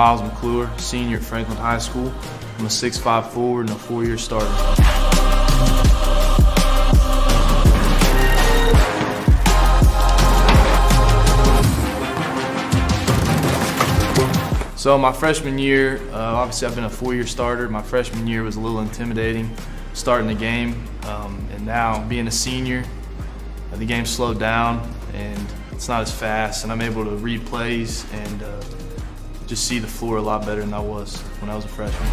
Miles McClure, senior at Franklin High School. I'm a 6'5" forward and a 4-year starter. So my freshman year, obviously I've been a 4-year starter. My freshman year was a little intimidating, starting the game. And now being a senior, the game slowed down and it's not as fast, and I'm able to read plays and just see the floor a lot better than I was when I was a freshman.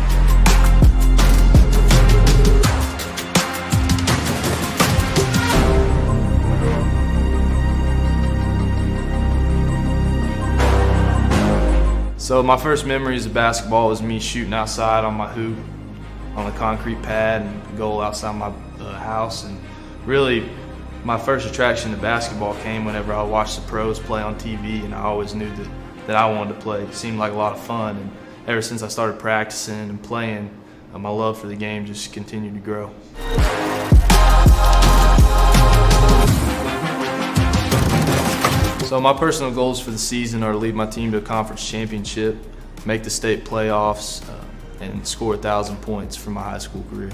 So my first memories of basketball was me shooting outside on my hoop on a concrete pad and goal outside my house. And really, my first attraction to basketball came whenever I watched the pros play on TV, and I always knew that I wanted to play. It seemed like a lot of fun, and ever since I started practicing and playing, my love for the game just continued to grow. So my personal goals for the season are to lead my team to a conference championship, make the state playoffs, and score 1,000 points for my high school career.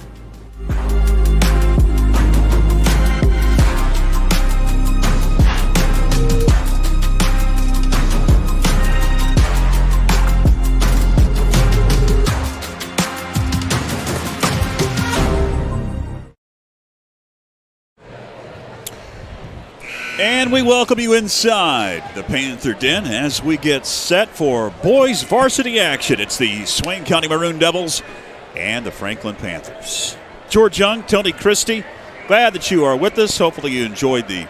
And we welcome you inside the Panther Den as we get set for boys varsity action. It's the Swain County Maroon Devils and the Franklin Panthers. George Young, Tony Christie, glad that you are with us. Hopefully you enjoyed the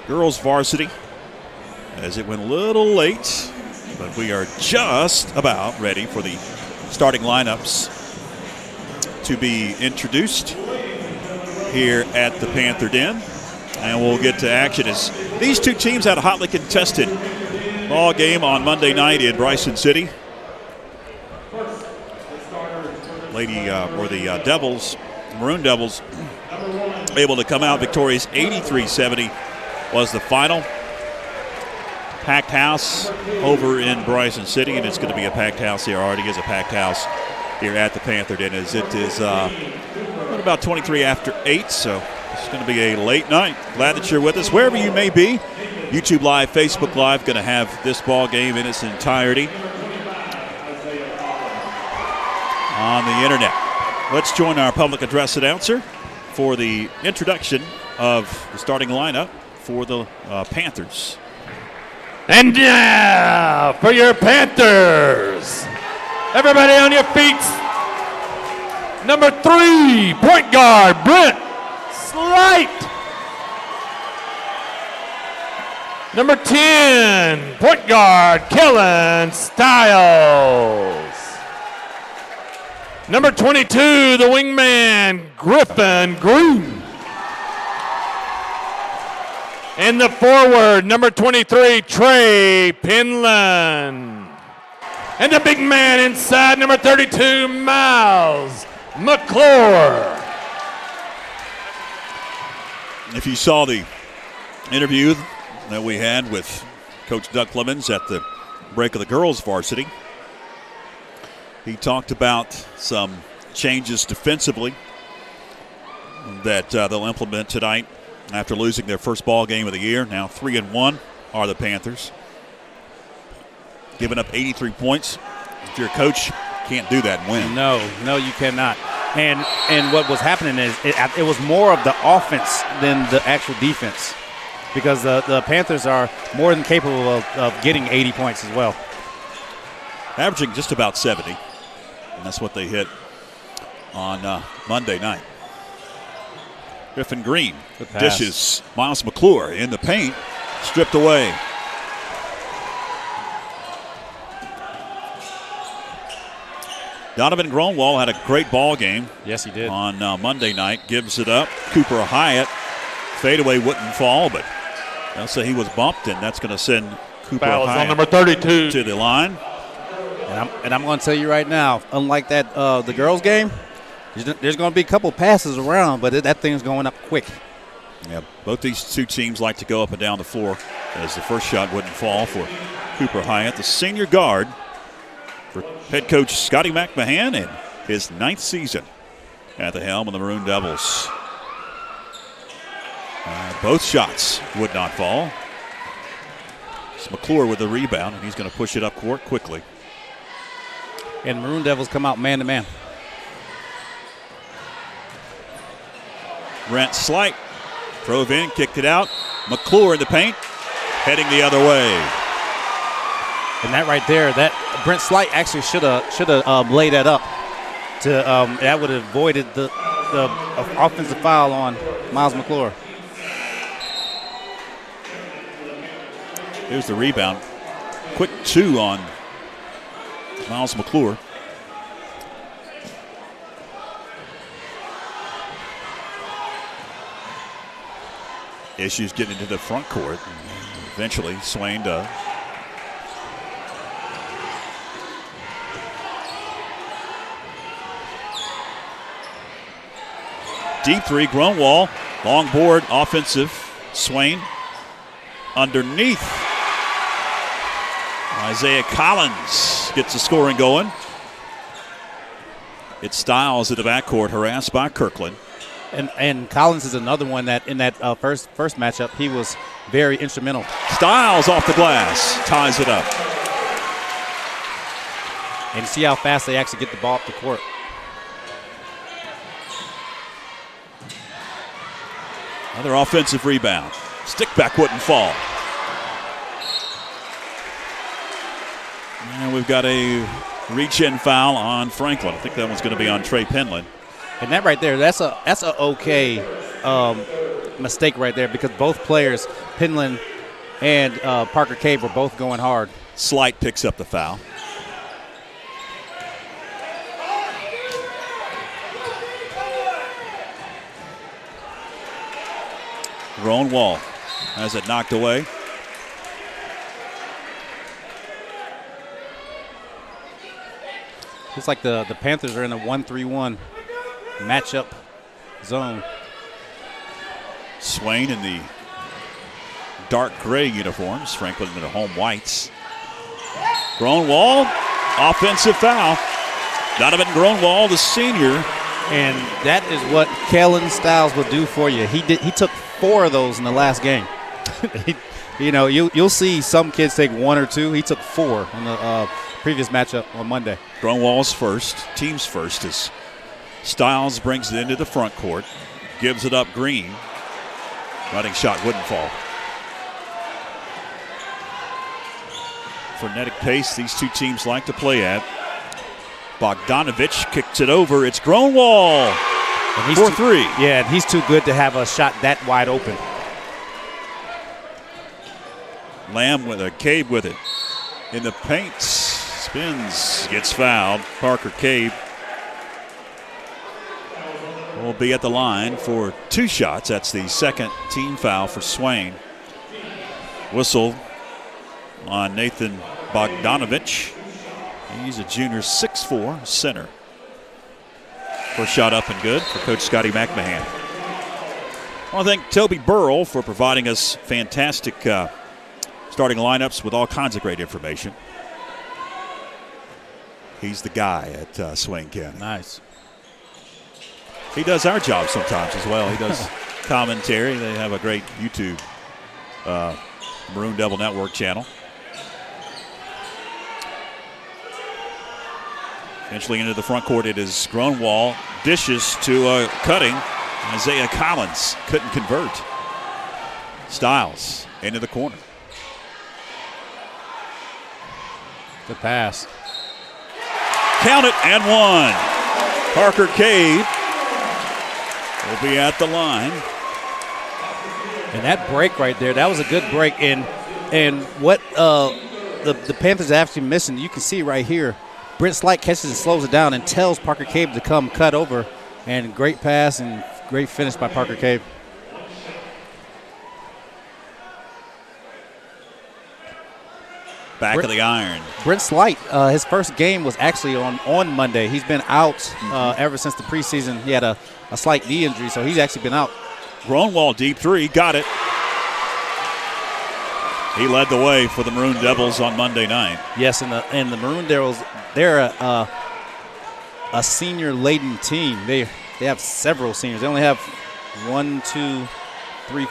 girls varsity as it went a little late, but we are just about ready for the starting lineups to be introduced here at the Panther Den. And we'll get to action as these two teams had a hotly contested ball game on Monday night in Bryson City. The Devils, Maroon Devils, able to come out victorious. 83-70 was the final. Packed house over in Bryson City, and it's going to be a packed house here. Already is a packed house here at the Panther Den as it is about 23 after 8, so it's going to be a late night. Glad that you're with us wherever you may be. YouTube Live, Facebook Live, going to have this ball game in its entirety on the internet. Let's join our public address announcer for the introduction of the starting lineup for the Panthers. And now for your Panthers. Everybody on your feet. Number 3, point guard, Brent Slight. Number 10, point guard, Kellen Stiles. Number 22, the wingman, Griffin Green. And the forward, number 23, Trey Pinland. And the big man inside, number 32, Miles McClure. If you saw the interview that we had with Coach Doug Clemens at the break of the girls' varsity, he talked about some changes defensively that they'll implement tonight after losing their first ball game of the year. Now 3-1 are the Panthers, giving up 83 points. If you're a coach, can't do that and win. No, you cannot. And what was happening is it was more of the offense than the actual defense, because the Panthers are more than capable of getting 80 points as well. Averaging just about 70, and that's what they hit on Monday night. Griffin Green dishes Miles McClure in the paint, stripped away. Donovan Gronwall had a great ball game. Yes, he did. On Monday night. Gives it up. Cooper Hyatt. Fadeaway wouldn't fall, but they'll say he was bumped, and that's going to send Cooper Hyatt on number 32 to the line. And I'm going to tell you right now, unlike that the girls' game, there's going to be a couple passes around, but that thing's going up quick. Yeah, both these two teams like to go up and down the floor, as the first shot wouldn't fall for Cooper Hyatt, the senior guard for head coach Scotty McMahon in his 9th season at the helm of the Maroon Devils. Both shots would not fall. It's McClure with the rebound, and he's going to push it up court quickly. And Maroon Devils come out man-to-man. Brent Slight drove in, kicked it out. McClure in the paint, heading the other way. And that right there, that Brent Slight actually should have laid that up. That would have avoided the offensive foul on Miles McClure. Here's the rebound. Quick 2 on Miles McClure. Issues getting into the front court. Eventually, Swain does. Deep 3, Grunwald. Long board, offensive. Swain underneath. Isaiah Collins gets the scoring going. It's Styles at the backcourt, harassed by Kirkland. And Collins is another one that in that first matchup, he was very instrumental. Styles off the glass, ties it up. And see how fast they actually get the ball up the court. Another offensive rebound. Stick back wouldn't fall. And we've got a reach-in foul on Franklin. I think that one's going to be on Trey Penland. And that right there, that's a okay mistake right there, because both players, Penland and Parker Cave, were both going hard. Slight picks up the foul. Rowan Wall has it knocked away. Looks like the Panthers are in a 1-3-1 matchup zone. Swain in the dark gray uniforms. Franklin in the home whites. Grunwald, offensive foul. Donovan Grunwald, the senior. And that is what Kellen Styles will do for you. He took 4 of those in the last game. You'll see some kids take 1 or 2. He took 4 in the previous matchup on Monday. Grunwald's first, team's first, as Styles brings it into the front court, gives it up Green. Running shot wouldn't fall. Frenetic pace these two teams like to play at. Bogdanovich kicks it over. It's Grunwald. 4-3. Yeah, and he's too good to have a shot that wide open. Lamb with a Cave with it. In the paint. Spins. Gets fouled. Parker Cave will be at the line for 2 shots. That's the second team foul for Swain. Whistle on Nathan Bogdanovich. He's a junior, 6'4", center. First shot up and good for Coach Scotty McMahon. I want to thank Toby Burrell for providing us fantastic starting lineups with all kinds of great information. He's the guy at Swain County. Nice. He does our job sometimes as well. He does commentary. They have a great YouTube Maroon Devil Network channel. Eventually into the front court, it is Grunwald. Dishes to cutting Isaiah Collins. Couldn't convert. Styles into the corner. Good pass. Count it and 1. Parker Cave will be at the line. And that break right there, that was a good break. And what the Panthers are actually missing, you can see right here, Brent Slight catches and slows it down and tells Parker Cave to come cut over. And great pass and great finish by Parker Cave. Back of the iron. Brent Slight, his first game was actually on Monday. He's been out ever since the preseason. He had a slight knee injury, so he's actually been out. Grunwald deep 3, got it. He led the way for the Maroon Devils on Monday night. Yes, and the Maroon Devils, they're a senior-laden team. They have several seniors. They only have 1, 2, 3,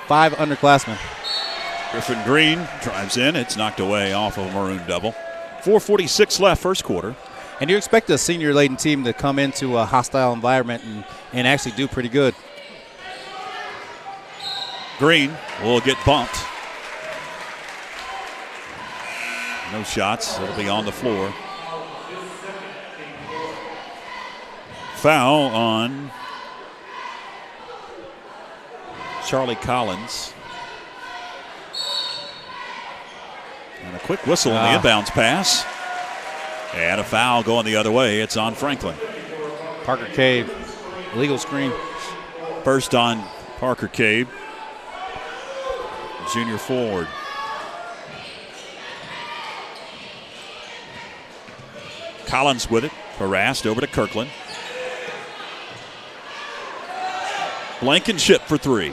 5 underclassmen. Griffin Green drives in. It's knocked away off of a Maroon Devil. 4:46 left, first quarter. And you expect a senior-laden team to come into a hostile environment and actually do pretty good. Green will get bumped. No shots. It'll be on the floor. Foul on Charlie Collins. And a quick whistle on the inbounds pass. And a foul going the other way. It's on Franklin. Parker Cave, legal screen. First on Parker Cave, junior forward. Collins with it, harassed over to Kirkland. Blankenship for three.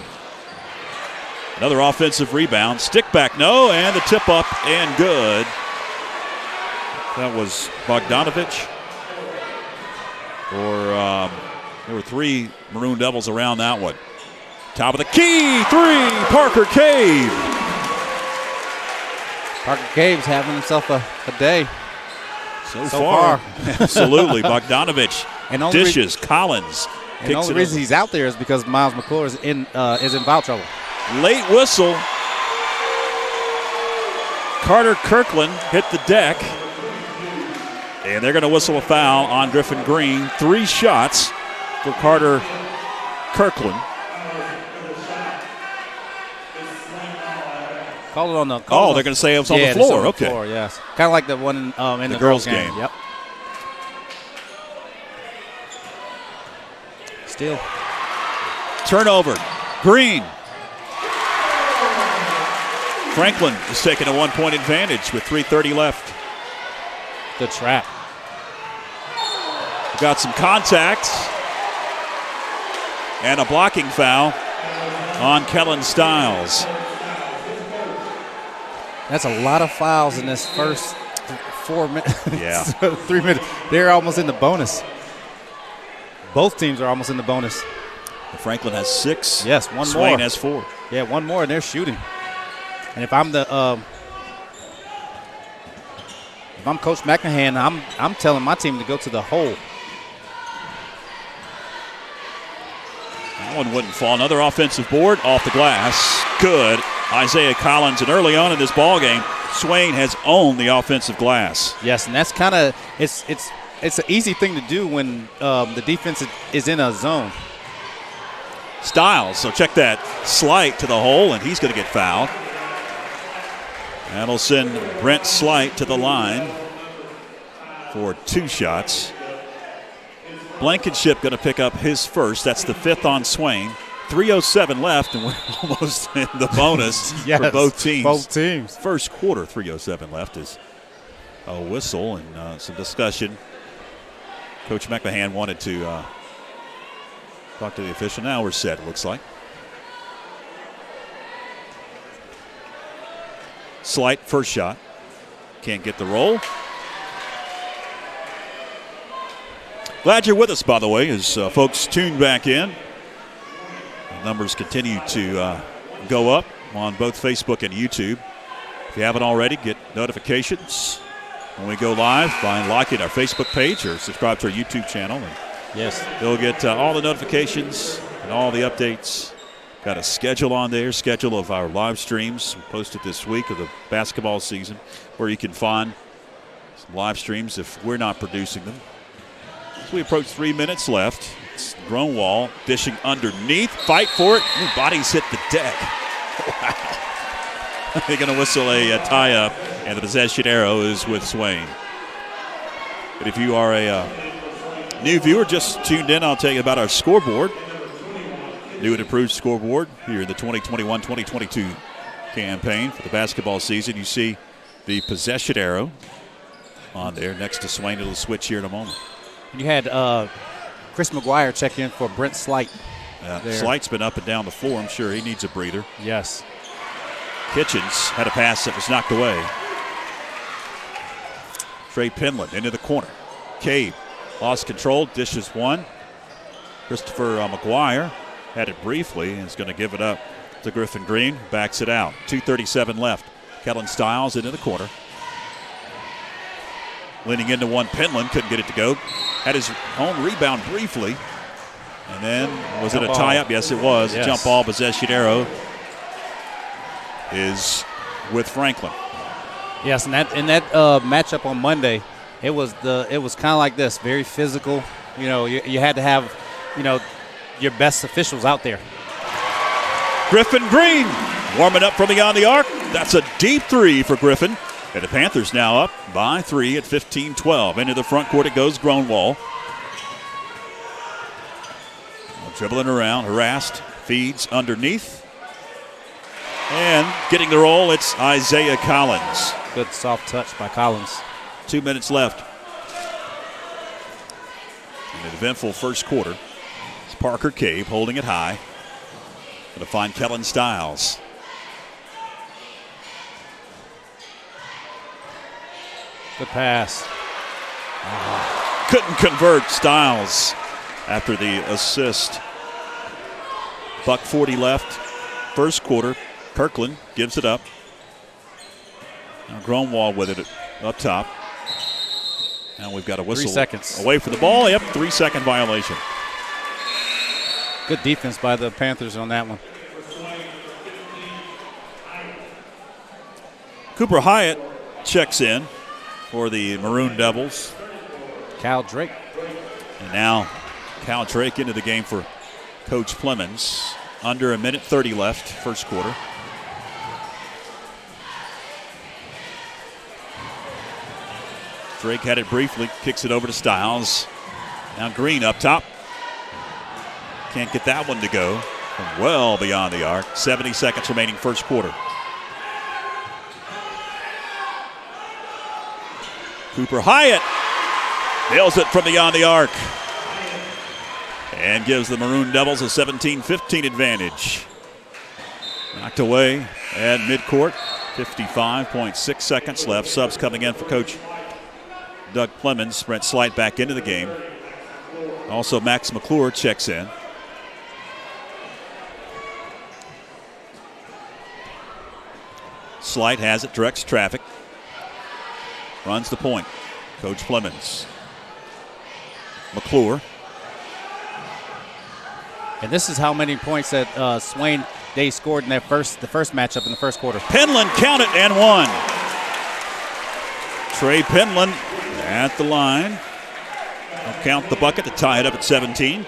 Another offensive rebound. Stick back, no, and the tip up and good. That was Bogdanovich. There were three Maroon Devils around that one. Top of the key, three, Parker Cave. Parker Cave's having himself a day. So far. Absolutely. Bogdanovich and dishes. Collins. And the only reason he's out there is because Miles McClure is in foul trouble. Late whistle. Carter Kirkland hit the deck. And they're going to whistle a foul on Griffin Green. 3 shots for Carter Kirkland. Call it on the. They're going to say it was on the floor. On the okay. floor, yes. Kind of like the one in the girls' game. Yep. Steal. Turnover. Green. Franklin is taking a 1-point advantage with 3:30 left. Good trap. We got some contact and a blocking foul on Kellen Stiles. That's a lot of fouls in this first 4 minutes. Yeah. 3 minutes. They're almost in the bonus. Both teams are almost in the bonus. Franklin has 6. Yes, one more. Swain has 4. Yeah, one more, and they're shooting. And if I'm Coach McMahon, I'm telling my team to go to the hole. That one wouldn't fall. Another offensive board off the glass. Good. Isaiah Collins, and early on in this ball game, Swain has owned the offensive glass. Yes, and that's kind of it's an easy thing to do when the defense is in a zone. Stiles, so check that Slight to the hole, and he's going to get fouled. That'll send Brent Slight to the line for 2 shots. Blankenship going to pick up his first. That's the 5th on Swain. 3:07 left, and we're almost in the bonus yes, for both teams. Both teams. First quarter, 3:07 left is a whistle and some discussion. Coach McMahon wanted to talk to the official. Now we're set, it looks like. Slight first shot. Can't get the roll. Glad you're with us, by the way, as folks tune back in. The numbers continue to go up on both Facebook and YouTube. If you haven't already, get notifications when we go live by liking our Facebook page or subscribe to our YouTube channel. And yes. you'll get all the notifications and all the updates. Got a schedule on there, schedule of our live streams posted this week of the basketball season, where you can find some live streams if we're not producing them. As we approach 3 minutes left, it's Grunwald dishing underneath, fight for it. Ooh, bodies hit the deck. Wow. They're going to whistle a tie-up, and the possession arrow is with Swain. But if you are a new viewer, just tuned in, I'll tell you about our scoreboard. New and improved scoreboard here in the 2021-2022 campaign for the basketball season. You see the possession arrow on there next to Swain. It'll switch here in a moment. You had Chris McGuire check in for Brent Slight. Slight's been up and down the floor. I'm sure he needs a breather. Yes. Kitchens had a pass that was knocked away. Trey Penland into the corner. Cade lost control, dishes one. Christopher McGuire had it briefly and is going to give it up to Griffin Green. Backs it out. 2:37 left. Kellen Stiles into the corner. Leaning into one, Penland couldn't get it to go. Had his own rebound briefly. And then, was it a tie-up? Yes, it was. Yes. Jump ball, Possessionero is with Franklin. Yes, and that matchup on Monday, it was kind of like this, very physical. You know, you had to have, your best officials out there. Griffin Green warming up from beyond the arc. That's a deep three for Griffin. And the Panthers now up by 3 at 15-12. Into the front court it goes, Gronewall. Dribbling around, harassed, feeds underneath. And getting the roll, it's Isaiah Collins. Good soft touch by Collins. 2 minutes left. In an eventful first quarter. It's Parker Cave holding it high. Going to find Kellen Stiles. Good pass. Couldn't convert. Stiles after the assist. $1:40 left. First quarter. Kirkland gives it up. Now Gronewall with it up top. Now we've got a whistle. 3 seconds. Away from the ball. Yep, 3-second violation. Good defense by the Panthers on that one. Cooper Hyatt checks in for the Maroon Devils. Cal Drake. And now Cal Drake into the game for Coach Plemons. Under 1:30 left, first quarter. Drake had it briefly, kicks it over to Stiles. Now Green up top. Can't get that one to go from well beyond the arc. 70 seconds remaining first quarter. Cooper Hyatt nails it from beyond the arc and gives the Maroon Devils a 17-15 advantage. Knocked away at midcourt. 55.6 seconds left. Subs coming in for Coach Doug Plemons. Brent Slight back into the game. Also Max McClure checks in. Slight has it, directs traffic. Runs the point. Coach Plemons. McClure. And this is how many points that Swain they scored in the first matchup in the first quarter. Penland counted and won. Trey Penland at the line. I'll count the bucket to tie it up at 17.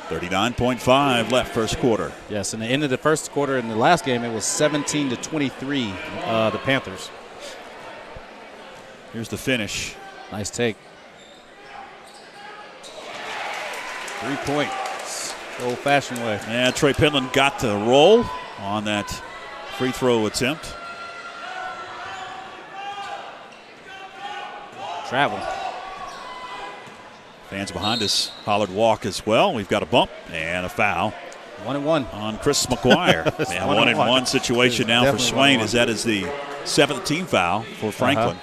39.5 left first quarter. Yes, and the end of the first quarter in the last game, it was 17-23, the Panthers. Here's the finish. Nice take. 3 points, old-fashioned way. And Trey Penland got the roll on that free throw attempt. Travel. Fans behind us hollered walk as well. We've got a bump and a foul. 1-1 on Chris McGuire. Yeah, 1-1 situation now for Swain, as that is the 7th team foul for Franklin.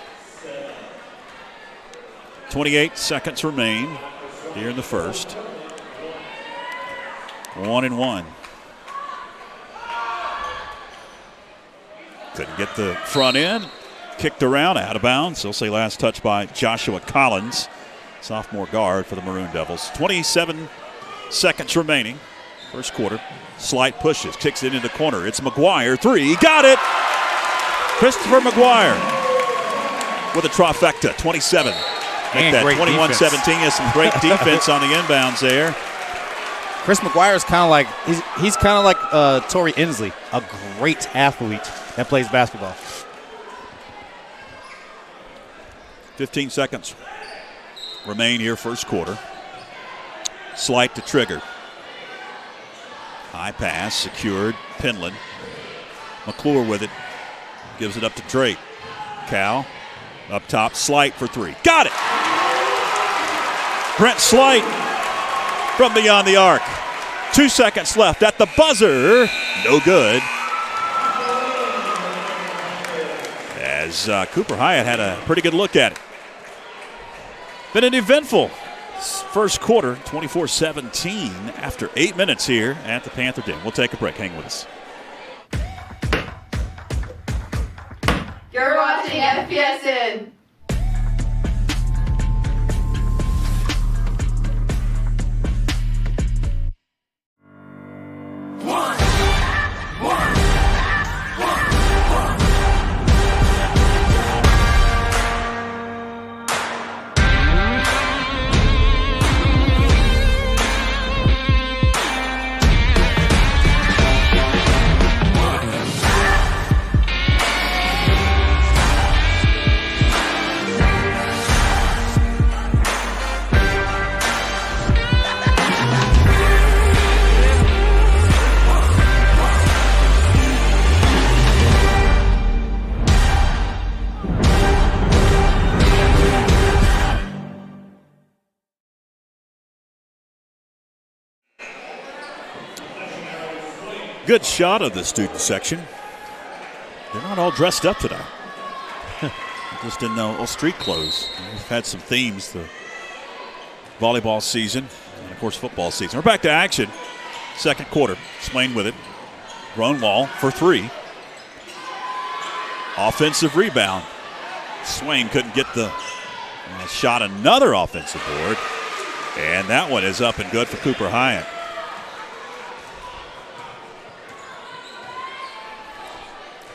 28 seconds remain here in the first. 1-1. Couldn't get the front end. Kicked around, out of bounds. They'll say last touch by Joshua Collins, sophomore guard for the Maroon Devils. 27 seconds remaining. First quarter. Slight pushes, kicks it into the corner. It's McGuire, three. Got it! Christopher McGuire with a trifecta, 27. Make that 21-17. Has some great defense on the inbounds there. Chris McGuire is kind of like he's kind of like Torrey Inslee, a great athlete that plays basketball. 15 seconds remain here first quarter. Slight to trigger. High pass, secured. Penland. McClure with it. Gives it up to Drake. Cal up top. Slight for three. Got it! Brent Slight from beyond the arc. 2 seconds left at the buzzer. No good. as Cooper Hyatt had a pretty good look at it. Been an eventful first quarter, 24-17 after 8 minutes here at the Panther Den. We'll take a break. Hang with us. You're watching FPSN. Good shot of the student section. They're not all dressed up today. Just in old street clothes. We've had some themes the volleyball season and, of course, football season. We're back to action. Second quarter. Swain with it. Grunwald for 3. Offensive rebound. Swain couldn't get the shot. Another offensive board. And that one is up and good for Cooper Hyatt.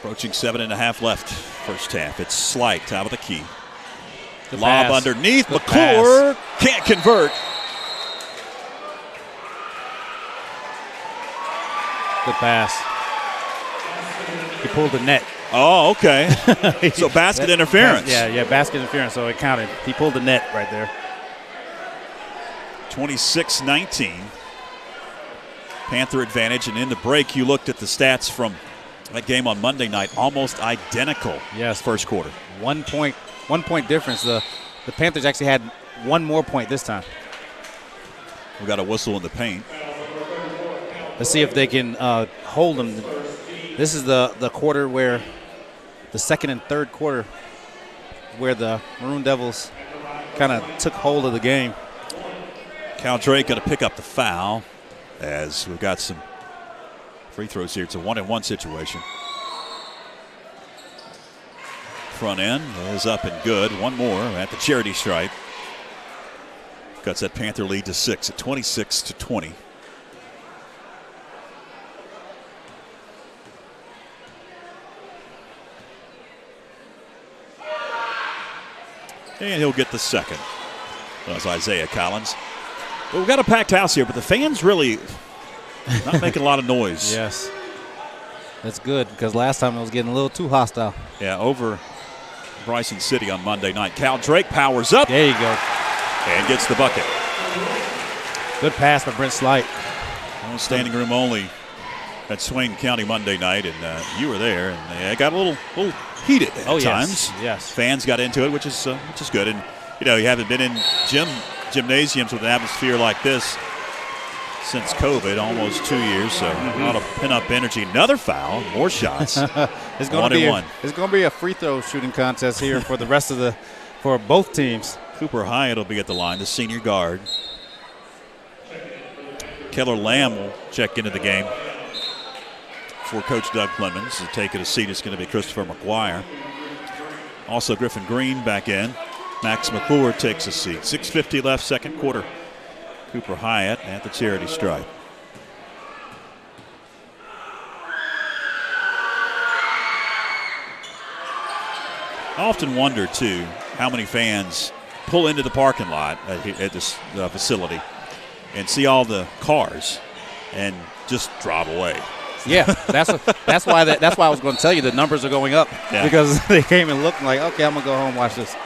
Approaching 7.5 left first half. It's Slight out of the key. Good Lob pass. underneath. Good McClure can't convert. Good pass. He pulled the net. Oh, okay. So basket interference. Yeah, basket interference, so it counted. He pulled the net right there. 26-19. Panther advantage, and in the break you looked at the stats from that game on Monday night, almost identical. Yes. First quarter. 1 point difference. The Panthers actually had one more point this time. We got a whistle in the paint. Let's see if they can hold them. This is the quarter where the second and third quarter where the Maroon Devils kind of took hold of the game. Cal Drake going to pick up the foul as we've got some free throws here. It's a 1-and-1 situation. Front end is up and good. One more at the charity stripe. Cuts that Panther lead to 6 at 26-20. And he'll get the second. That's Isaiah Collins. Well, we've got a packed house here, but the fans really not making a lot of noise. Yes. That's good because last time it was getting a little too hostile. Yeah, over Bryson City on Monday night. Cal Drake powers up. There you go. And gets the bucket. Good pass by Brent Slight. Standing room only at Swain County Monday night, and you were there, and they got a little heated at times. Yes. Fans got into it, which is good. And you haven't been in gymnasiums with an atmosphere like this since COVID, almost 2 years. So a lot of pent-up energy. Another foul, more shots. It's going to be a free throw shooting contest here for the rest of for both teams. Cooper Hyatt will be at the line, the senior guard. Keller Lamb will check into the game for Coach Doug Clemens. To take a seat, it's going to be Christopher McGuire. Also Griffin Green back in. Max McClure takes a seat. 6:50 left, second quarter. Cooper Hyatt at the charity stripe. I often wonder, too, how many fans pull into the parking lot at this facility and see all the cars and just drive away. Yeah, that's why I was going to tell you the numbers are going up because they came and looked like, okay, I'm gonna go home and watch this.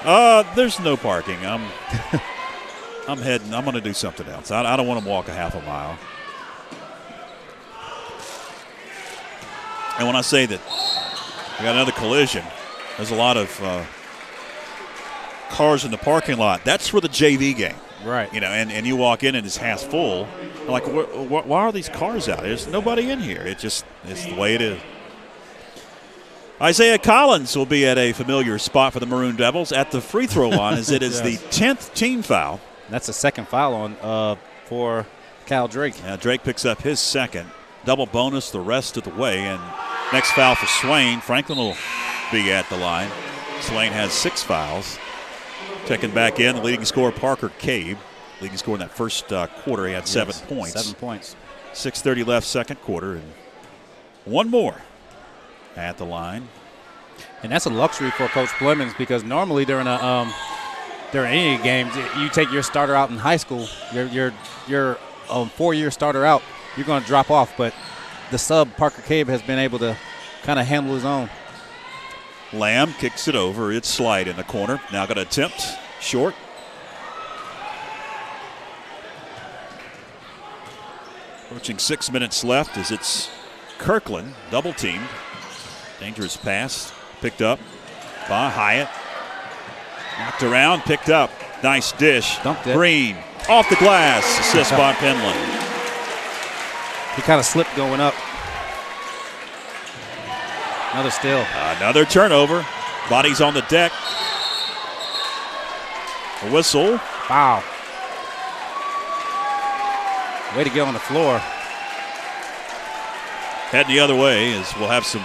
There's no parking. I'm heading. I'm gonna do something else. I don't want to walk a half a mile. And when I say that we got another collision, there's a lot of cars in the parking lot. That's for the JV game. Right. And you walk in and it's half full. I'm like, why are these cars out? There's nobody in here. It's the way it is. Isaiah Collins will be at a familiar spot for the Maroon Devils at the free throw line as it is the 10th team foul. That's the second foul on for Cal Drake. Yeah, Drake picks up his second. Double bonus the rest of the way. And next foul for Swain. Franklin will be at the line. Swain has 6 fouls. Checking back in, the leading scorer, Parker Cabe. Leading scorer in that first quarter, he had 7 points. 7 points. 6:30 left second quarter. And one more at the line. And that's a luxury for Coach Flemings because normally during any games, you take your starter out in high school, your 4-year starter out, you're going to drop off. But the sub, Parker Cabe, has been able to kind of handle his own. Lamb kicks it over. It's Slide in the corner. Now going to attempt. Short. Approaching 6 minutes left as it's Kirkland double teamed. Dangerous pass. Picked up by Hyatt. Knocked around. Picked up. Nice dish. Dumped it. Green. Off the glass. Assist by Penland. He kind of slipped going up. Another steal. Another turnover. Bodies on the deck. A whistle. Wow. Way to go on the floor. Heading the other way as we'll have some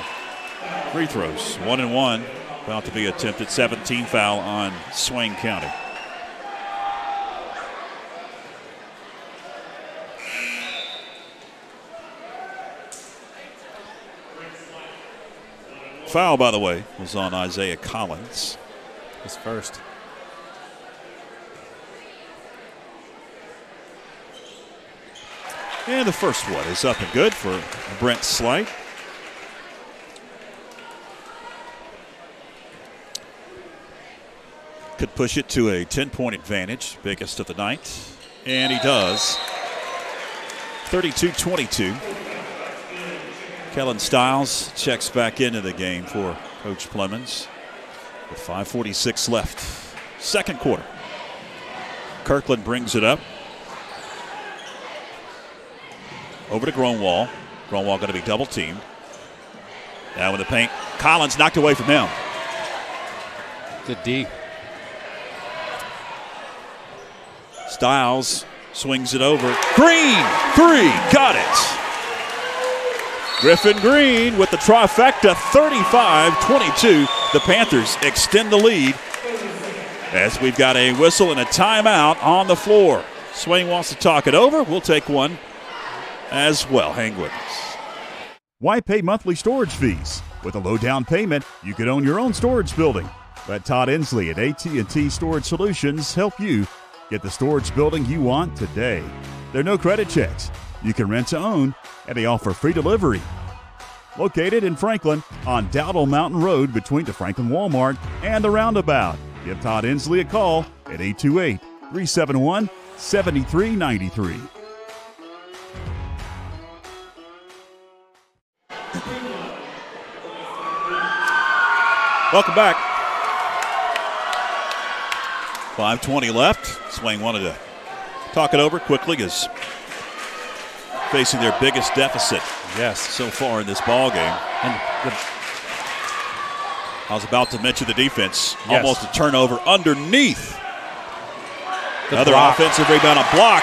free throws. 1 and 1. About to be attempted. 17 foul on Swain County. Foul, by the way, was on Isaiah Collins. His first. And the first one is up and good for Brent Slight. Could push it to a 10-point advantage, biggest of the night. And he does. 32-22. Kellen Stiles checks back into the game for Coach Flemings with 5:46 left. Second quarter. Kirkland brings it up. Over to Gronwall. Gronwall going to be double teamed. Now in the paint. Collins knocked away from him. Good D. Stiles swings it over. Green, 3, got it. Griffin Green with the trifecta, 35-22. The Panthers extend the lead as we've got a whistle and a timeout on the floor. Swain wants to talk it over. We'll take one as well. Hang with us. Why pay monthly storage fees? With a low down payment, you could own your own storage building. Let Todd Inslee at AT&T Storage Solutions help you get the storage building you want today. There are no credit checks. You can rent to own, and they offer free delivery. Located in Franklin on Dowdle Mountain Road between the Franklin Walmart and the Roundabout. Give Todd Inslee a call at 828-371-7393. Welcome back. 5:20 left. Swain wanted to talk it over quickly as facing their biggest deficit so far in this ball game. And I was about to mention the defense. Almost a turnover underneath. Another offensive rebound, a block.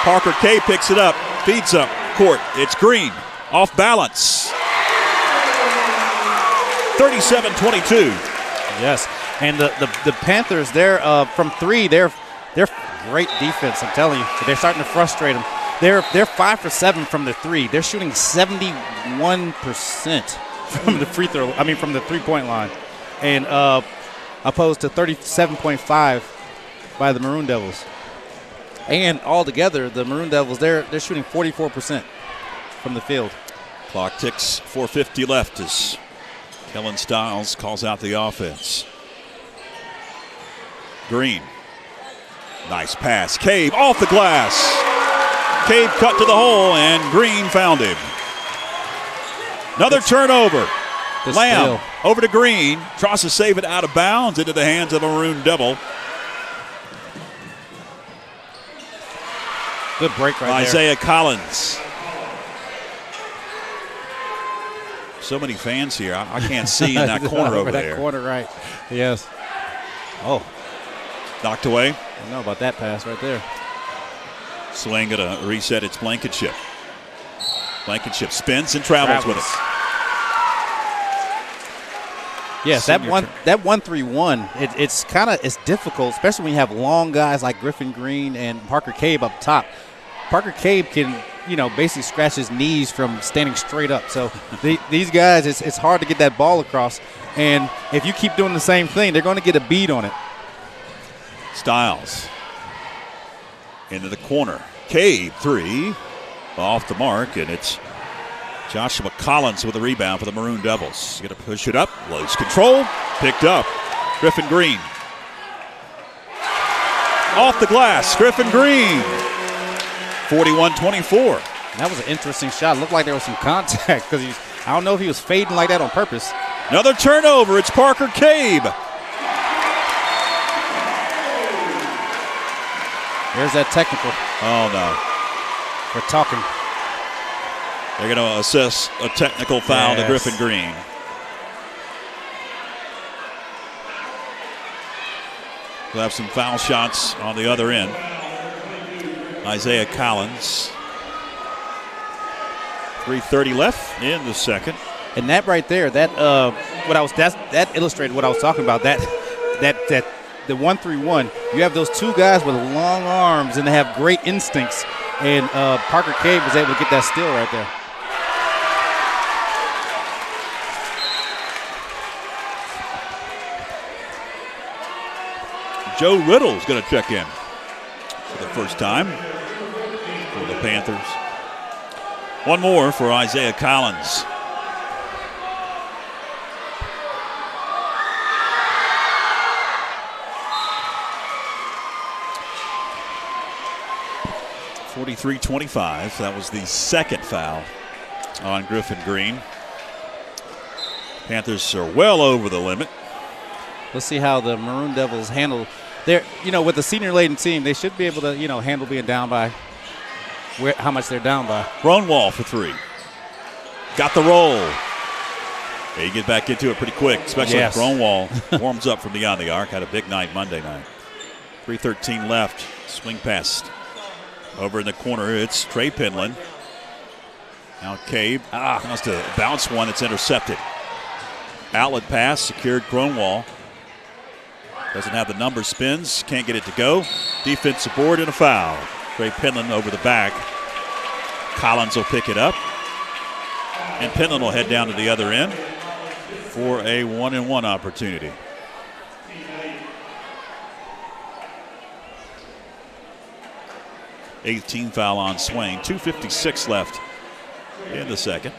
Parker K picks it up, feeds up court. It's Green, off balance. 37-22. Yes, and the Panthers, they're from 3, they're great defense. I'm telling you, they're starting to frustrate them. They're 5 for 7 from the 3. They're shooting 71% from the free throw. I mean, from the 3-point line, and opposed to 37.5 by the Maroon Devils. And altogether, the Maroon Devils, they're shooting 44% from the field. Clock ticks. 4:50 left as Kellen Stiles calls out the offense. Green. Nice pass. Cave off the glass. Cave cut to the hole, and Green found him. Another turnover. Lamb over to Green. Tries to save it out of bounds into the hands of a Maroon Devil. Good break right there. Isaiah Collins. so many fans here. I can't see in that corner over there. That corner, right. Yes. Oh. Knocked away. I don't know about that pass right there. Swain going to reset its Blankenship. Blankenship spins and travels with it. Yes, that 1-3-1. It's difficult, especially when you have long guys like Griffin Green and Parker Cabe up top. Parker Cabe can, basically scratch his knees from standing straight up. So these guys, it's hard to get that ball across. And if you keep doing the same thing, they're going to get a bead on it. Styles into the corner. Cabe, 3, off the mark, and it's Joshua Collins with a rebound for the Maroon Devils. Going to push it up, lose control, picked up. Griffin Green. Off the glass, Griffin Green. 41-24. That was an interesting shot. It looked like there was some contact because I don't know if he was fading like that on purpose. Another turnover. It's Parker Cabe. There's that technical. Oh, no. We're talking. They're going to assess a technical foul to Griffin Green. We'll have some foul shots on the other end. Isaiah Collins. 3:30 left in the second. And that right there, that illustrated what I was talking about. That the 1-3-1. You have those two guys with long arms and they have great instincts. And Parker Cabe was able to get that steal right there. Joe Riddle's going to check in for the first time for the Panthers. One more for Isaiah Collins. (43-25). That was the second foul on Griffin Green. Panthers are well over the limit. Let's see how the Maroon Devils handle their, with the senior-laden team, they should be able to, handle being down by how much they're down by. Gronwall for 3. Got the roll. Yeah, you get back into it pretty quick, especially if Gronwall warms up from beyond the arc. Had a big night Monday night. 3:13 left. Swing pass over in the corner. It's Trey Penland. Now Cabe wants to bounce one that's intercepted. Outlet pass secured Gronwall. Doesn't have the number, spins, can't get it to go. Defensive board and a foul. Trey Penland over the back. Collins will pick it up. And Penland will head down to the other end for a 1-and-1 opportunity. Eighth team foul on Swain. 2:56 left in the second.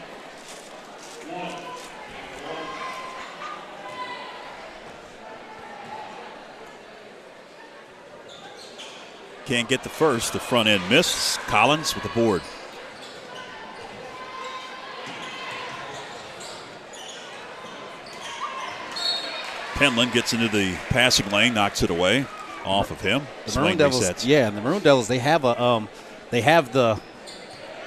Can't get the first. The front end missed. Collins with the board. Penland gets into the passing lane, knocks it away off of him. The Maroon Devils, and the Maroon Devils, they have the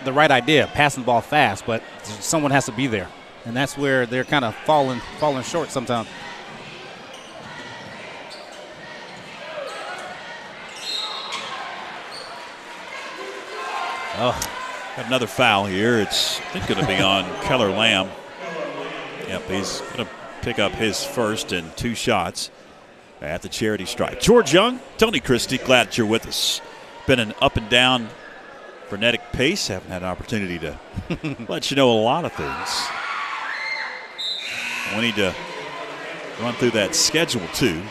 right idea, passing the ball fast, but someone has to be there, and that's where they're kind of falling short sometimes. Got another foul here. It's, I think, going to be on Keller Lamb. Yep, he's going to pick up his first and 2 shots at the charity stripe. George Young, Tony Christie, glad you're with us. Been an up and down frenetic pace. Haven't had an opportunity to let you know a lot of things. We need to run through that schedule, too,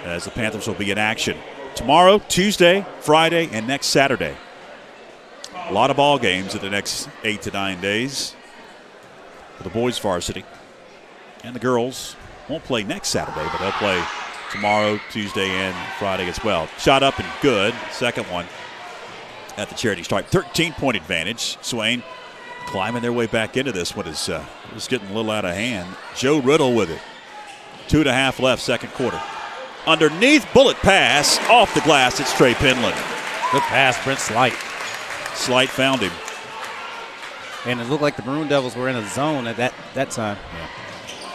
as the Panthers will be in action tomorrow, Tuesday, Friday, and next Saturday. A lot of ball games in the next 8 to 9 days for the boys varsity. And the girls won't play next Saturday, but they'll play tomorrow, Tuesday, and Friday as well. Shot up and good. Second one at the charity stripe. 13-point advantage. Swain climbing their way back into this one is getting a little out of hand. Joe Riddle with it. 2.5 left, second quarter. Underneath, bullet pass off the glass. It's Trey Penland. Good pass, Brent Slight. Slight found him. And it looked like the Maroon Devils were in a zone at that time. Yeah.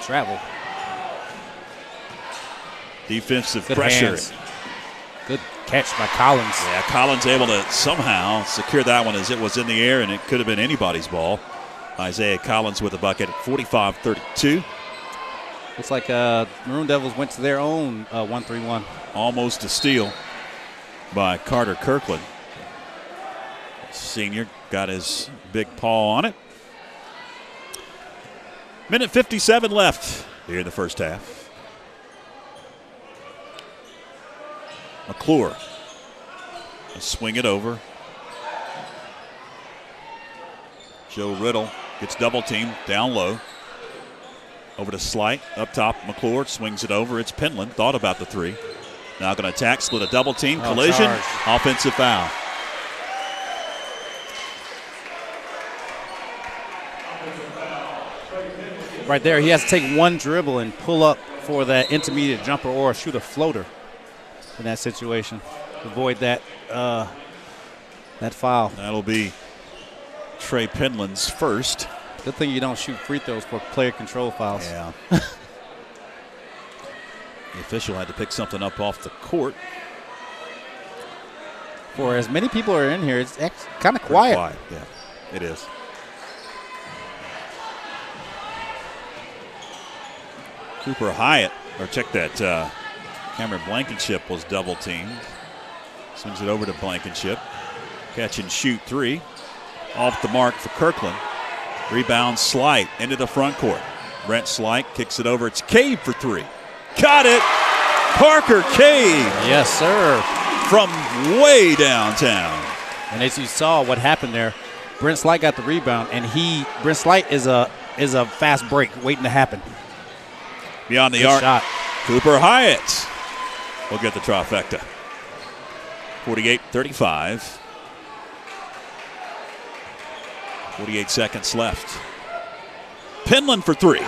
Travel. Defensive Good pressure. hands. Good catch by Collins. Yeah, Collins able to somehow secure that one as it was in the air, and it could have been anybody's ball. Isaiah Collins with the bucket at 45-32. Looks like Maroon Devils went to their own 1-3-1. Almost a steal by Carter Kirkland. Senior got his big paw on it. Minute 57 left here in the first half. McClure. Swing it over. Joe Riddle gets double teamed down low. Over to Slight. Up top, McClure swings it over. It's Penland. Thought about the three. Now going to attack, split a double team. Collision. Charge. Offensive foul. Right there, he has to take one dribble and pull up for that intermediate jumper or shoot a floater in that situation. Avoid that foul. That'll be Trey Penland's first. Good thing you don't shoot free throws for player control fouls. Yeah. The official had to pick something up off the court. For as many people are in here, it's kind of quiet. Yeah, it is. Cooper Hyatt, or check that, Cameron Blankenship was double teamed. Swings it over to Blankenship. Catch and shoot three. Off the mark for Kirkland. Rebound Slight into the front court. Brent Slight kicks it over. It's Cave for three. Got it! Parker Cave Yes, sir. from way downtown. And as you saw what happened there, Brent Slight got the rebound, and Brent Slight is a fast break waiting to happen. Beyond the Good arc, shot. Cooper Hyatt will get the trifecta. 48-35. 48 seconds left. Penland for three.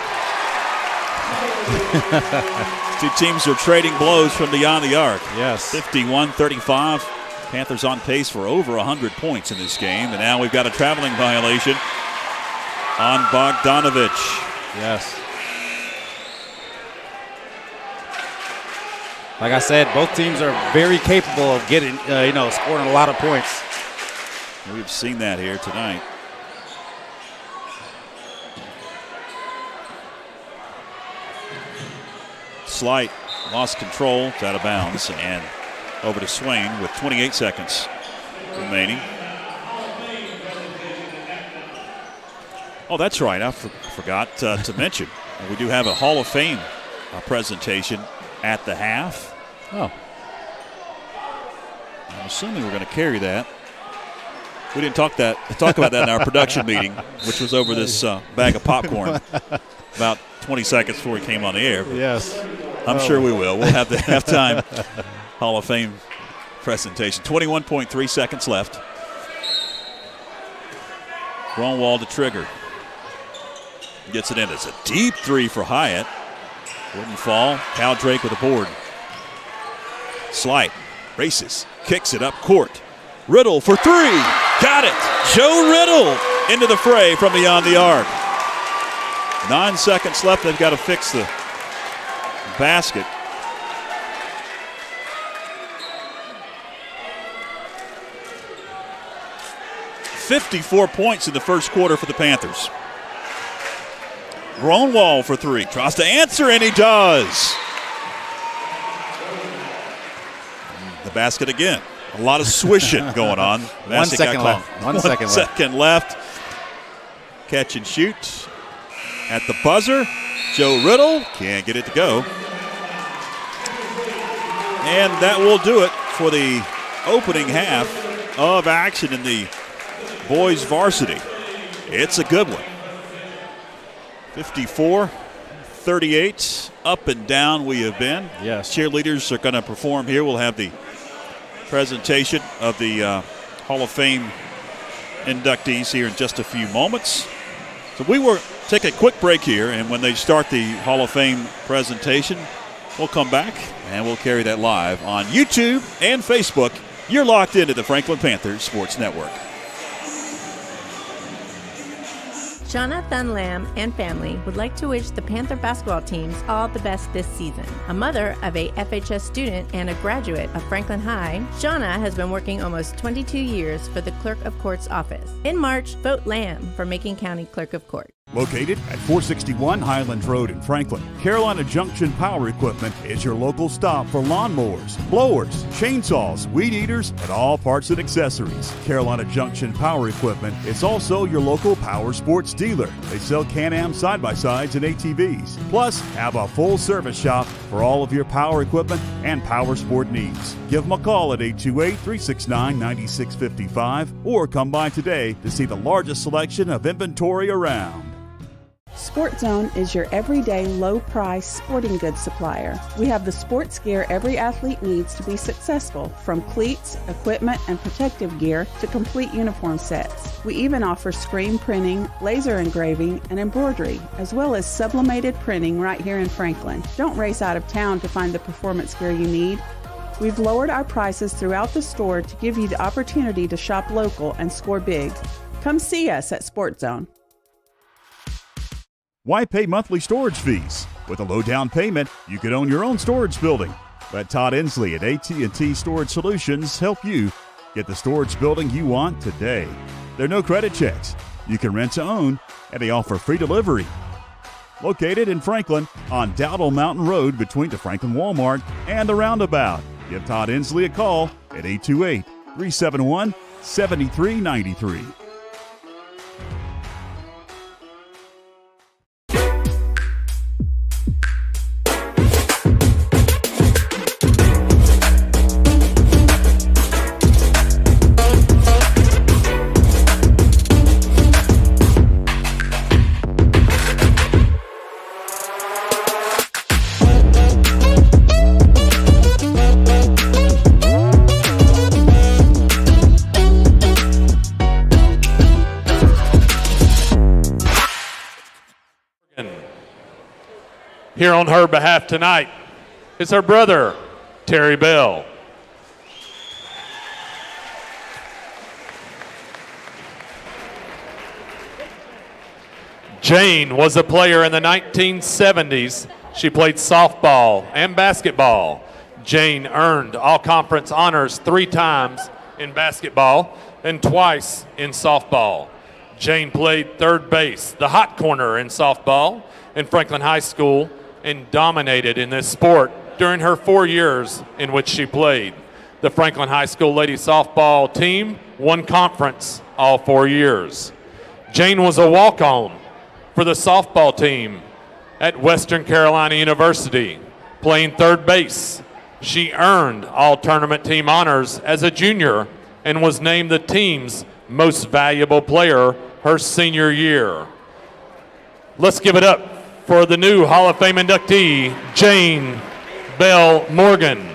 Two teams are trading blows from beyond the arc. Yes. 51-35. Panthers on pace for over 100 points in this game. And now we've got a traveling violation on Bogdanovich. Yes. Like I said, both teams are very capable of getting, scoring a lot of points. We've seen that here tonight. Slight lost control. It's out of bounds. And over to Swain with 28 seconds remaining. Oh, that's right. I forgot to mention. We do have a Hall of Fame presentation at the half. Oh. I'm assuming we're going to carry that. We didn't talk about that in our production meeting, which was over this bag of popcorn about 20 seconds before we came on the air. Yes. I'm sure we will. We'll have the halftime Hall of Fame presentation. 21.3 seconds left. Grunwald to trigger. Gets it in. It's a deep three for Hyatt. Wouldn't fall. Cal Drake with a board. Slight races. Kicks it up court. Riddle for three. Got it. Joe Riddle into the fray from beyond the arc. 9 seconds left. They've got to fix the basket. .54 points in the first quarter for the Panthers. Grunwald for three. Tries to answer, and he does. The basket again. A lot of swishing going on. 1 second left. 1 second left. 1 second left. Catch and shoot. At the buzzer, Joe Riddle can't get it to go. And that will do it for the opening half of action in the boys varsity. It's a good one. 54-38, up and down we have been. Yes. Cheerleaders are going to perform here. We'll have the presentation of the Hall of Fame inductees here in just a few moments. So we will take a quick break here, and when they start the Hall of Fame presentation, we'll come back and we'll carry that live on YouTube and Facebook. You're locked into the Franklin Panther Sports Network. Shauna Thunlam and family would like to wish the Panther basketball teams all the best this season. A mother of a FHS student and a graduate of Franklin High, Shauna has been working almost 22 years for the Clerk of Court's office. In March, vote Lamb for Macon County Clerk of Court. Located at 461 Highlands Road in Franklin, Carolina Junction Power Equipment is your local stop for lawnmowers, blowers, chainsaws, weed eaters, and all parts and accessories. Carolina Junction Power Equipment is also your local power sports dealer. They sell Can-Am side-by-sides and ATVs, plus have a full service shop for all of your power equipment and power sport needs. Give them a call at 828-369-9655 or come by today to see the largest selection of inventory around. Sport Zone is your everyday low-price sporting goods supplier. We have the sports gear every athlete needs to be successful, from cleats, equipment, and protective gear to complete uniform sets. We even offer screen printing, laser engraving, and embroidery, as well as sublimated printing right here in Franklin. Don't race out of town to find the performance gear you need. We've lowered our prices throughout the store to give you the opportunity to shop local and score big. Come see us at Sport Zone. Why pay monthly storage fees? With a low down payment, you could own your own storage building. Let Todd Inslee at AT&T Storage Solutions help you get the storage building you want today. There are no credit checks. You can rent to own, and they offer free delivery. Located in Franklin on Dowdle Mountain Road between the Franklin Walmart and the Roundabout. Give Todd Inslee a call at 828-371-7393. Here on her behalf tonight is her brother, Terry Bell. Jane was a player in the 1970s. She played softball and basketball. Jane earned all-conference honors 3 times in basketball and twice in softball. Jane played third base, the hot corner in softball in Franklin High School, and dominated in this sport during her 4 years in which she played. The Franklin High School ladies softball team won conference all 4 years. Jane was a walk-on for the softball team at Western Carolina University, playing third base. She earned all tournament team honors as a junior and was named the team's most valuable player her senior year. Let's give it up for the new Hall of Fame inductee, Jane Bell Morgan.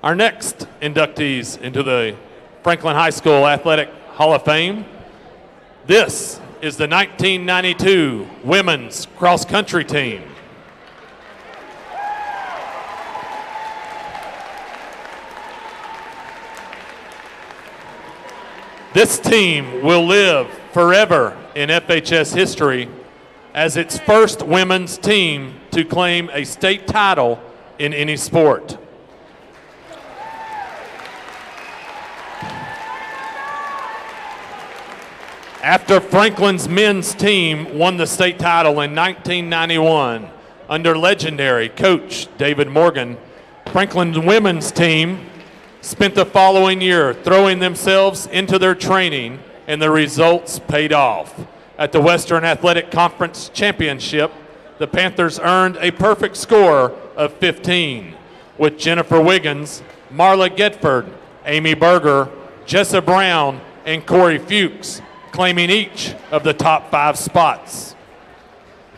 Our next inductees into the Franklin High School Athletic Hall of Fame. This is the 1992 women's cross-country team. This team will live forever in FHS history as its first women's team to claim a state title in any sport. After Franklin's men's team won the state title in 1991 under legendary coach David Morgan, Franklin's women's team spent the following year throwing themselves into their training, and the results paid off. At the Western Athletic Conference Championship, the Panthers earned a perfect score of 15, with Jennifer Wiggins, Marla Gedford, Amy Berger, Jessa Brown, and Corey Fuchs claiming each of the top 5 spots.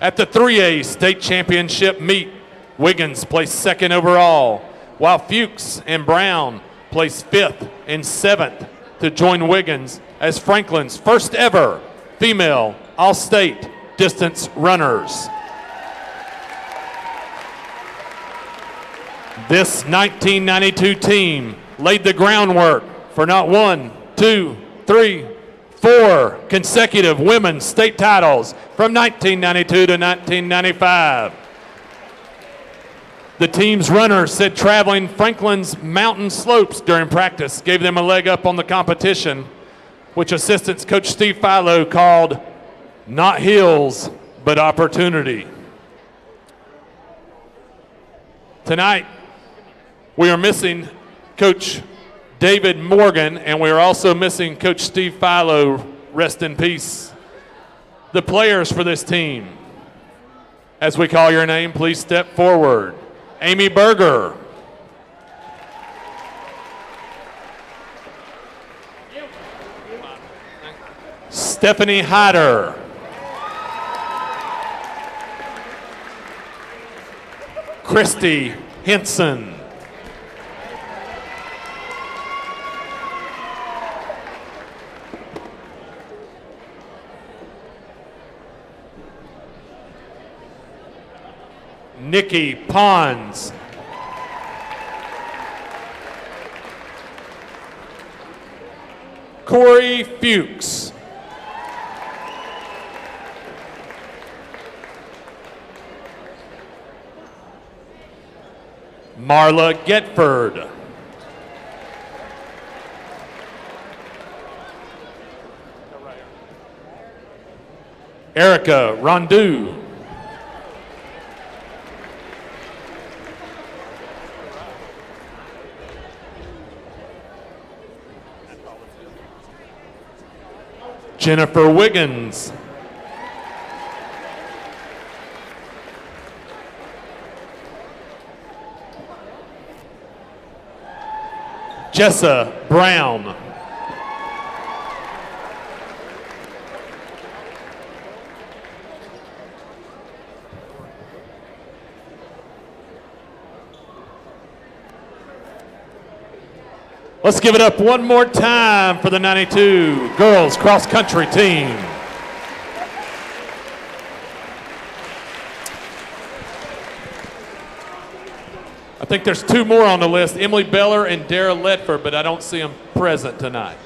At the 3A state championship meet, Wiggins placed 2nd overall, while Fuchs and Brown placed 5th and 7th to join Wiggins as Franklin's first ever female all-state distance runners. This 1992 team laid the groundwork for not 1, 2, 3, 4 consecutive women's state titles from 1992 to 1995. The team's runners said traveling Franklin's mountain slopes during practice gave them a leg up on the competition, which assistant coach Steve Philo called not hills, but opportunity. Tonight, we are missing Coach David Morgan, and we are also missing Coach Steve Philo, rest in peace. The players for this team, as we call your name, please step forward. Amy Berger. Stephanie Hyder. Christy Henson. Nikki Pons. Corey Fuchs. Marla Getford. Erica Rondu. Jennifer Wiggins. Jessa Brown. Let's give it up one more time for the 92 girls cross country team. I think there's 2 more on the list, Emily Beller and Dara Ledford, but I don't see them present tonight.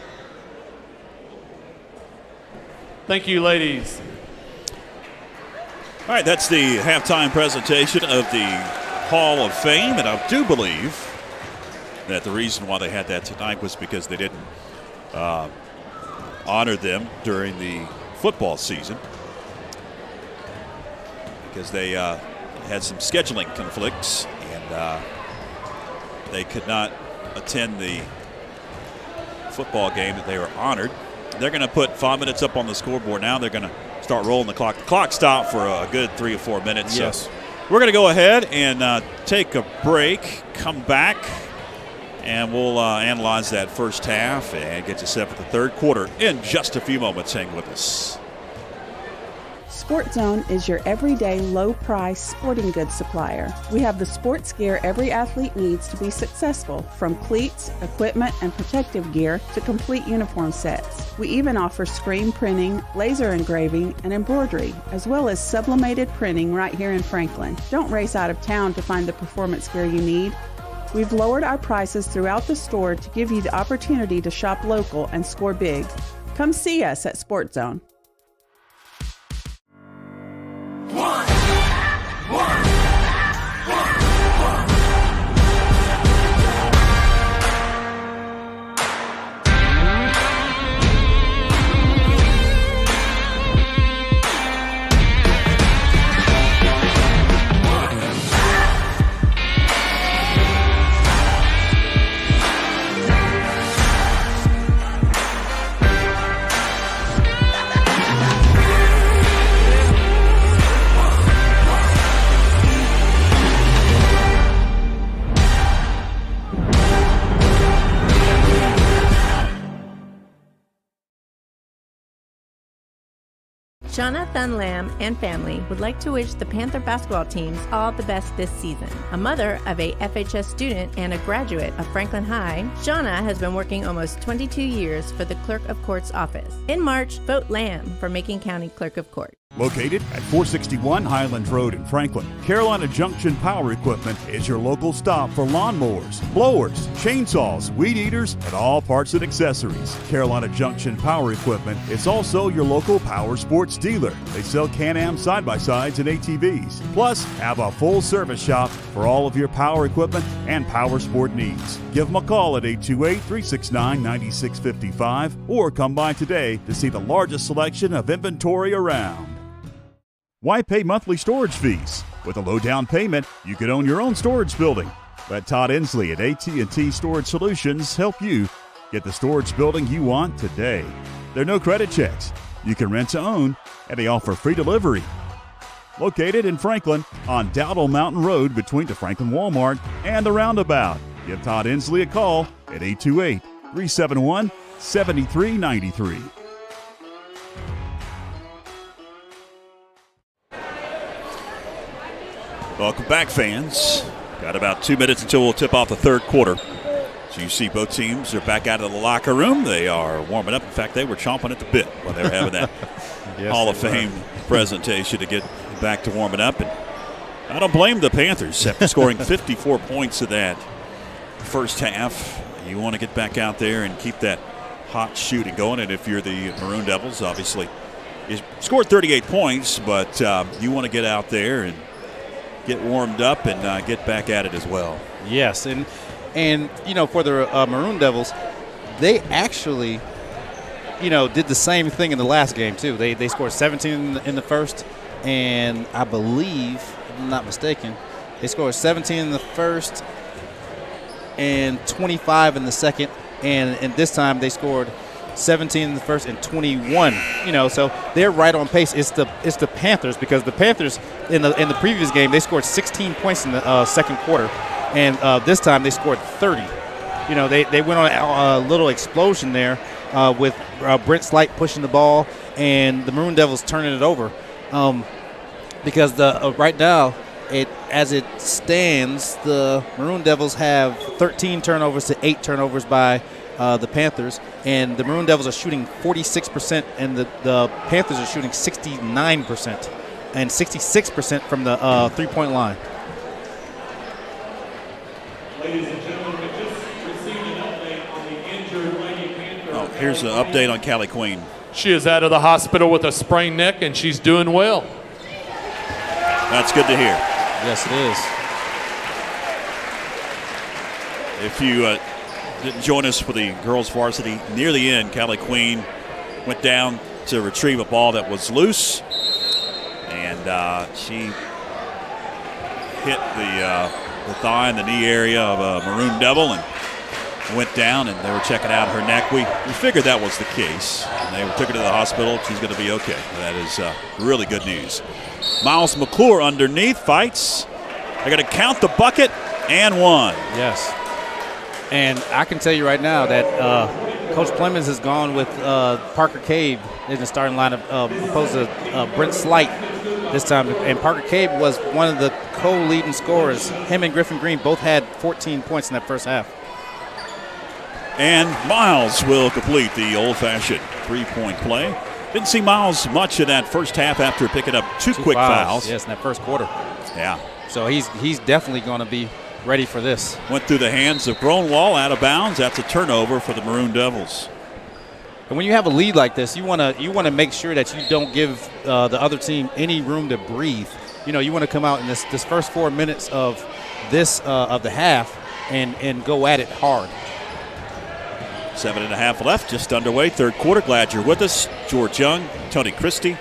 Thank you, ladies. All right, that's the halftime presentation of the Hall of Fame, and I do believe that the reason why they had that tonight was because they didn't honor them during the football season, because they had some scheduling conflicts and they could not attend the football game that they were honored. They're going to put 5 minutes up on the scoreboard now. They're going to start rolling the clock. The clock stopped for a good 3 or 4 minutes. Yes. So we're going to go ahead and take a break, come back, and we'll analyze that first half and get you set for the third quarter in just a few moments. Hang with us. Sport Zone is your everyday low-price sporting goods supplier. We have the sports gear every athlete needs to be successful, from cleats, equipment, and protective gear to complete uniform sets. We even offer screen printing, laser engraving, and embroidery, as well as sublimated printing right here in Franklin. Don't race out of town to find the performance gear you need. We've lowered our prices throughout the store to give you the opportunity to shop local and score big. Come see us at Sport Zone. Jonathan Lamb and family would like to wish the Panther basketball teams all the best this season. A mother of a FHS student and a graduate of Franklin High, Shauna has been working almost 22 years for the Clerk of Court's office. In March, vote Lamb for Macon County Clerk of Court. Located at 461 Highland Road in Franklin, Carolina Junction Power Equipment is your local stop for lawnmowers, blowers, chainsaws, weed eaters, and all parts and accessories. Carolina Junction Power Equipment is also your local power sports dealer. They sell Can-Am side-by-sides and ATVs, plus have a full service shop for all of your power equipment and power sport needs. Give them a call at 828-369-9655 or come by today to see the largest selection of inventory around. Why pay monthly storage fees? With a low down payment, you could own your own storage building. Let Todd Inslee at AT&T Storage Solutions help you get the storage building you want today. There are no credit checks. You can rent to own, and they offer free delivery. Located in Franklin on Dowdle Mountain Road between the Franklin Walmart and the Roundabout. Give Todd Inslee a call at 828-371-7393. Welcome back, fans. Got about 2 minutes until we'll tip off the third quarter. So you see both teams are back out of the locker room. They are warming up. In fact, they were chomping at the bit when they were having that Hall of Fame presentation to get back to warming up. And I don't blame the Panthers after scoring 54 points in that first half. You want to get back out there and keep that hot shooting going. And if you're the Maroon Devils, obviously you scored 38 points, but you want to get out there and get warmed up and get back at it as well. Yes, and you know, for the Maroon Devils, they actually, you know, did the same thing in the last game too. They scored 17 in the first, and I believe, if I'm not mistaken, they scored 17 in the first and 25 in the second, and this time they scored 17 in the first and 21. You know, so they're right on pace. It's the Panthers, because the Panthers in the previous game they scored 16 points in the second quarter, and this time they scored 30. You know, they went on a little explosion there with Brent Slight pushing the ball and the Maroon Devils turning it over, because right now, as it stands, the Maroon Devils have 13 turnovers to 8 turnovers by the Panthers, and the Maroon Devils are shooting 46%, and the Panthers are shooting 69% and 66% from the three-point line. Ladies and gentlemen, we just received an update on the injured Lady Panther. Here's an update on Callie Queen. She is out of the hospital with a sprained neck, and she's doing well. That's good to hear. Yes, it is. If you didn't join us for the girls varsity, near the end, Callie Queen went down to retrieve a ball that was loose, and she hit the thigh and the knee area of a Maroon Devil and went down, and they were checking out her neck. We figured that was the case, and they took her to the hospital. She's going to be okay. That is really good news. Miles McClure underneath, fights. They're going to count the bucket, and one. Yes. And I can tell you right now that Coach Clemens has gone with Parker Cave in the starting lineup opposed to Brent Slight this time. And Parker Cave was one of the co-leading scorers. Him and Griffin Green both had 14 points in that first half. And Miles will complete the old-fashioned three-point play. Didn't see Miles much in that first half after picking up two quick fouls. Yes, in that first quarter. Yeah. So he's definitely going to be ready for this. Went through the hands of Gronwall, out of bounds. That's a turnover for the Maroon Devils. And when you have a lead like this, you want to make sure that you don't give the other team any room to breathe. You know, you want to come out in this first 4 minutes of the half and go at it hard. 7.5 left, just underway, third quarter. Glad you're with us. George Young, Tony Christie,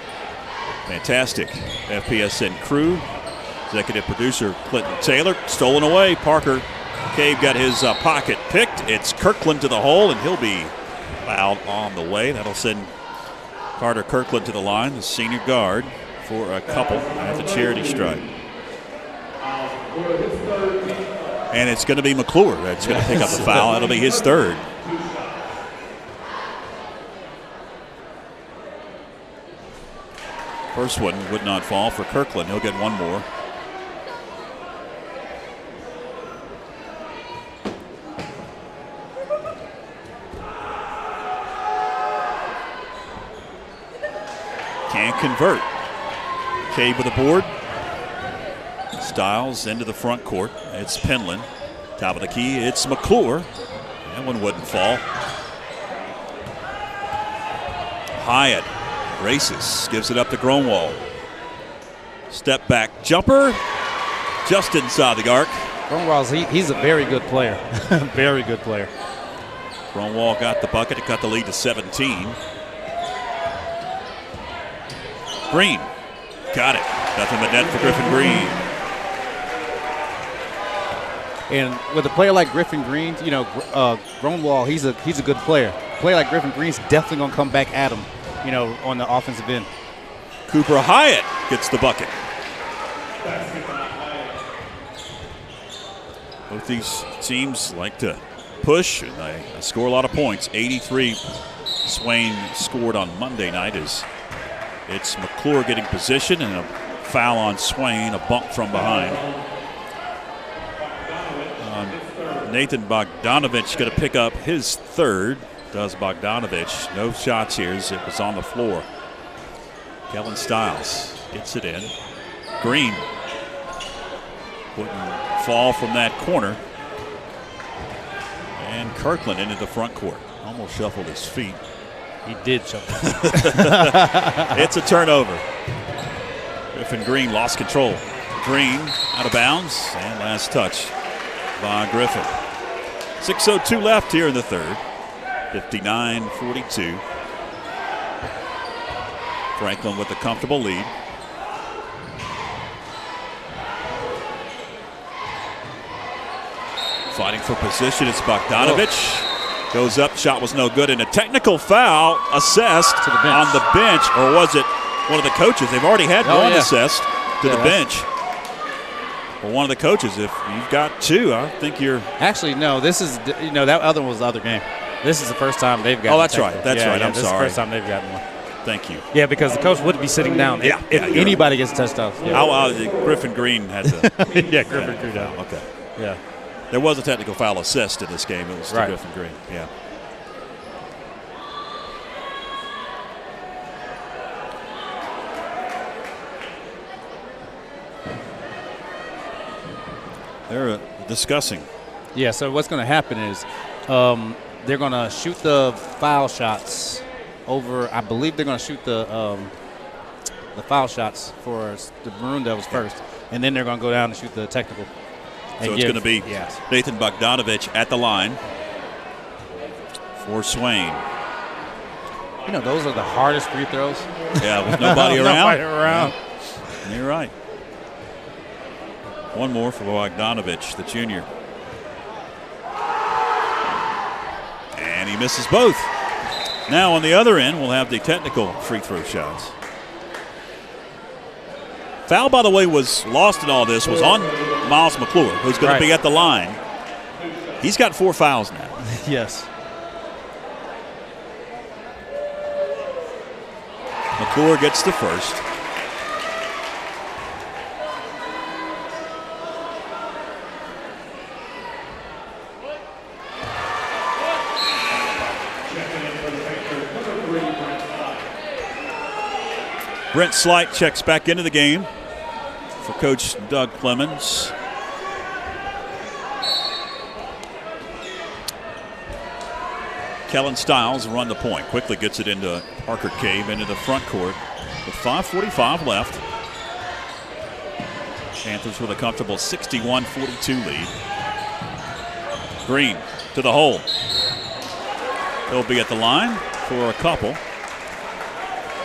fantastic FPSN crew. Executive producer Clinton Taylor. Stolen away. Parker Cave got his pocket picked. It's Kirkland to the hole, and he'll be fouled on the way. That'll send Carter Kirkland to the line, the senior guard, for a couple at the charity stripe. And it's going to be McClure that's going to pick up the foul. That'll be his third. First one would not fall for Kirkland. He'll get one more. Can't convert. Cade with a board. Styles into the front court. It's Penland. Top of the key, it's McClure. That one wouldn't fall. Hyatt races, gives it up to Gronwall. Step back jumper, just inside the arc. Gronwall's he's a very good player. Very good player. Gronwall got the bucket to cut the lead to 17. Green, got it. Nothing but net for Griffin Green. And with a player like Griffin Green, you know, Gronwall, he's a good player. A player like Griffin Green's definitely going to come back at him, you know, on the offensive end. Cooper Hyatt gets the bucket. Both these teams like to push, and they score a lot of points. 83 Swain scored on Monday night. It's McClure getting position, and a foul on Swain, a bump from behind. Nathan Bogdanovich going to pick up his third. Does Bogdanovich. No shots here as it was on the floor. Kellen Stiles gets it in. Green wouldn't fall from that corner. And Kirkland into the front court. Almost shuffled his feet. He did shuffle. It's a turnover. Griffin Green lost control. Green out of bounds, and last touch by Griffin. 6:02 left here in the third. 59-42. Franklin with a comfortable lead. Fighting for position, it's Bogdanovich. Goes up, shot was no good, and a technical foul assessed to the bench. On the bench, or was it one of the coaches? They've already had one assessed to the bench. Well, one of the coaches, if you've got two, I think you're. Actually, no, this is, you know, that other one was the other game. This is the first time they've gotten. Oh, that's right. That's right. I'm this sorry. This is the first time they've gotten one. Thank you. Yeah, because the coach wouldn't be sitting down if anybody gets touched off. Yeah. Griffin Green had to. Yeah, Griffin Green. Okay. Yeah. There was a technical foul assessed in this game. It was to Griffin Green. Yeah. They're discussing. Yeah, so what's going to happen is they're going to shoot the foul shots over. I believe they're going to shoot the foul shots for the Maroon Devils first, and then they're going to go down and shoot the technical. So it's going to be Nathan Bogdanovich at the line for Swain. You know, those are the hardest free throws. Yeah, with nobody around. Nobody around. Yeah. You're right. One more for Bogdanovich, the junior. And he misses both. Now on the other end, we'll have the technical free throw shots. Foul, by the way, was lost in all this, was on Miles McClure, who's going to be at the line. He's got 4 fouls now. Yes. McClure gets the first. Brent Slight checks back into the game for Coach Doug Clemens. Kellen Stiles run the point. Quickly gets it into Parker Cave into the front court with 5:45 left. Panthers with a comfortable 61-42 lead. Green to the hole. He'll be at the line for a couple.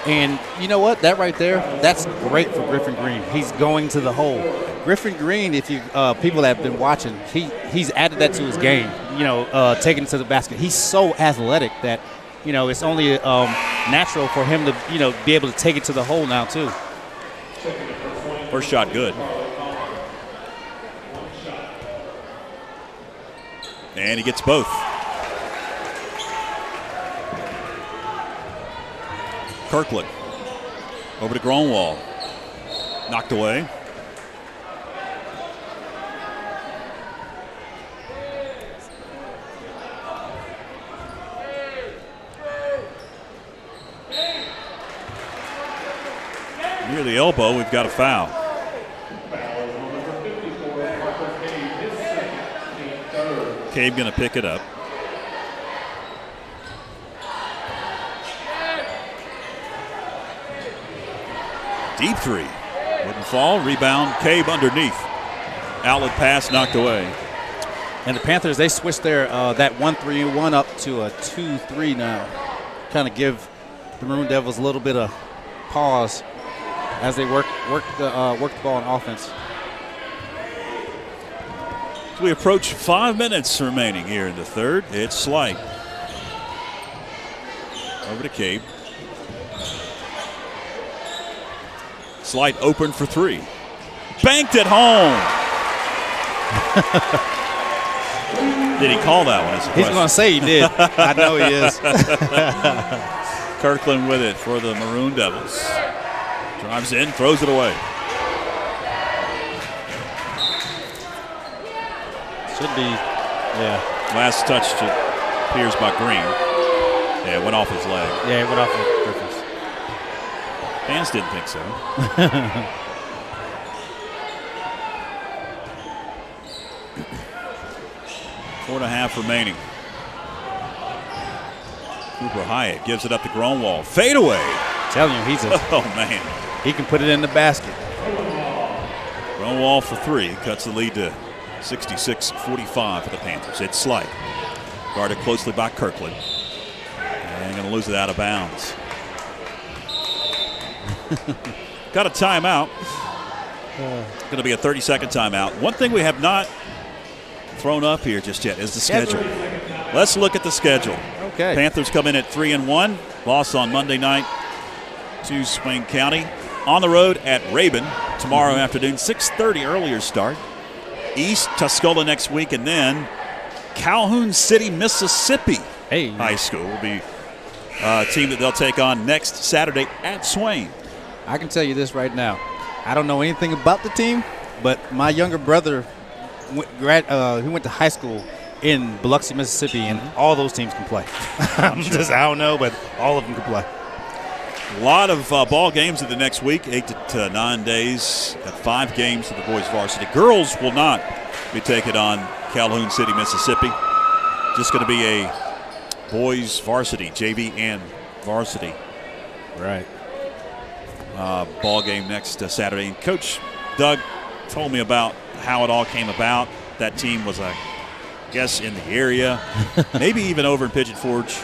And you know what? That right there, that's great for Griffin Green. He's going to the hole. Griffin Green, if you people that have been watching, he's added that to his game. You know, taking it to the basket. He's so athletic that, you know, it's only natural for him to, you know, be able to take it to the hole now too. First shot good. And he gets both. Kirkland over to Gronwall. Knocked away. near the elbow. We've got a foul. Cave going to pick it up. Deep three. Wouldn't fall. Rebound. Cave underneath. Outlet pass knocked away. And the Panthers, they switched their that 1-3-1 up to a 2-3 now. Kind of give the Maroon Devils a little bit of pause as they work the ball on offense. As we approach 5 minutes remaining here in the third, it's Slight. Over to Cave. Slight open for three. Banked it home. Did he call that one? He's going to say he did. I know he is. Kirkland with it for the Maroon Devils. Drives in, throws it away. Should be, yeah. Last touch appears by Green. Yeah, it went off his leg. Yeah, it went off of Griffin's. Fans didn't think so. 4.5 remaining. Cooper Hyatt gives it up to Gronwall. Fade away. I'm telling you, he's a. Oh, man. He can put it in the basket. Gronwall for three. Cuts the lead to 66-45 for the Panthers. It's Slight. Guarded closely by Kirkland. And going to lose it out of bounds. Got a timeout. Going to be a 30-second timeout. One thing we have not thrown up here just yet is the schedule. Let's look at the schedule. Okay. Panthers come in at 3-1. Loss on Monday night to Swain County. On the road at Rabun tomorrow afternoon. 6:30 earlier start. East Tuscola next week, and then Calhoun City, Mississippi High School will be a team that they'll take on next Saturday at Swain. I can tell you this right now. I don't know anything about the team, but my younger brother who went to high school in Biloxi, Mississippi, and all those teams can play. I don't know, but all of them can play. A lot of ball games in the next week, 8 to 9 days. Got 5 games for the boys varsity. Girls will not be taking on Calhoun City, Mississippi. Just going to be a boys varsity, JV and varsity. Right. Ball game next Saturday. And Coach Doug told me about how it all came about. That team was, I guess, in the area, maybe even over in Pigeon Forge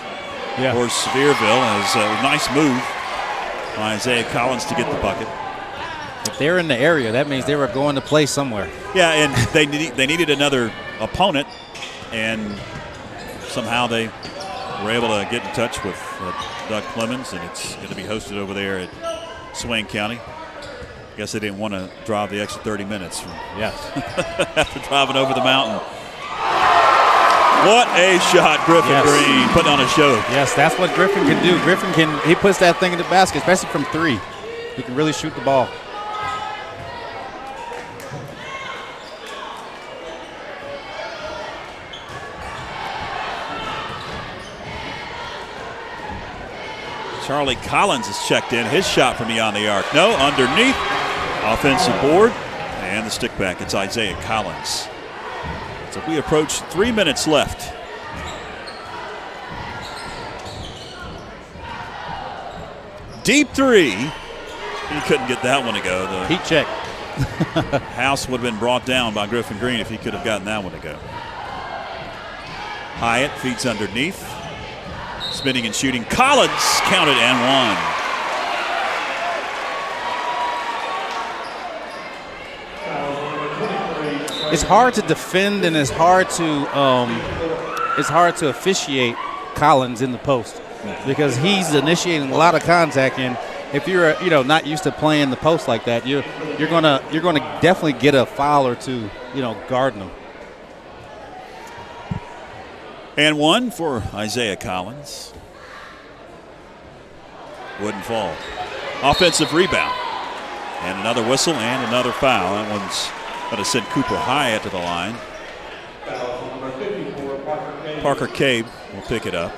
or Sevierville. It was a nice move by Isaiah Collins to get the bucket. If they're in the area, that means they were going to play somewhere. Yeah, and they needed another opponent, and somehow they were able to get in touch with Doug Clemens, and it's going to be hosted over there at Swain County. I guess they didn't want to drive the extra 30 minutes after driving over the mountain. What a shot, Griffin Green, putting on a show. Yes, that's what Griffin can do. He puts that thing in the basket, especially from three. He can really shoot the ball. Charlie Collins has checked in. His shot from beyond the arc. No, underneath. Offensive board. And the stick back. It's Isaiah Collins. So we approach 3 minutes left. Deep three. He couldn't get that one to go. The heat check. house would have been brought down by Griffin Green if he could have gotten that one to go. Hyatt feeds underneath. Spinning and shooting. Collins counted and one. It's hard to defend, and it's hard to officiate Collins in the post because he's initiating a lot of contact. And if you're not used to playing the post like that, you're gonna definitely get a foul or two, guarding him. And one for Isaiah Collins. Wouldn't fall. Offensive rebound. And another whistle and another foul. That one's going to send Cooper Hyatt to the line. Parker Cabe will pick it up.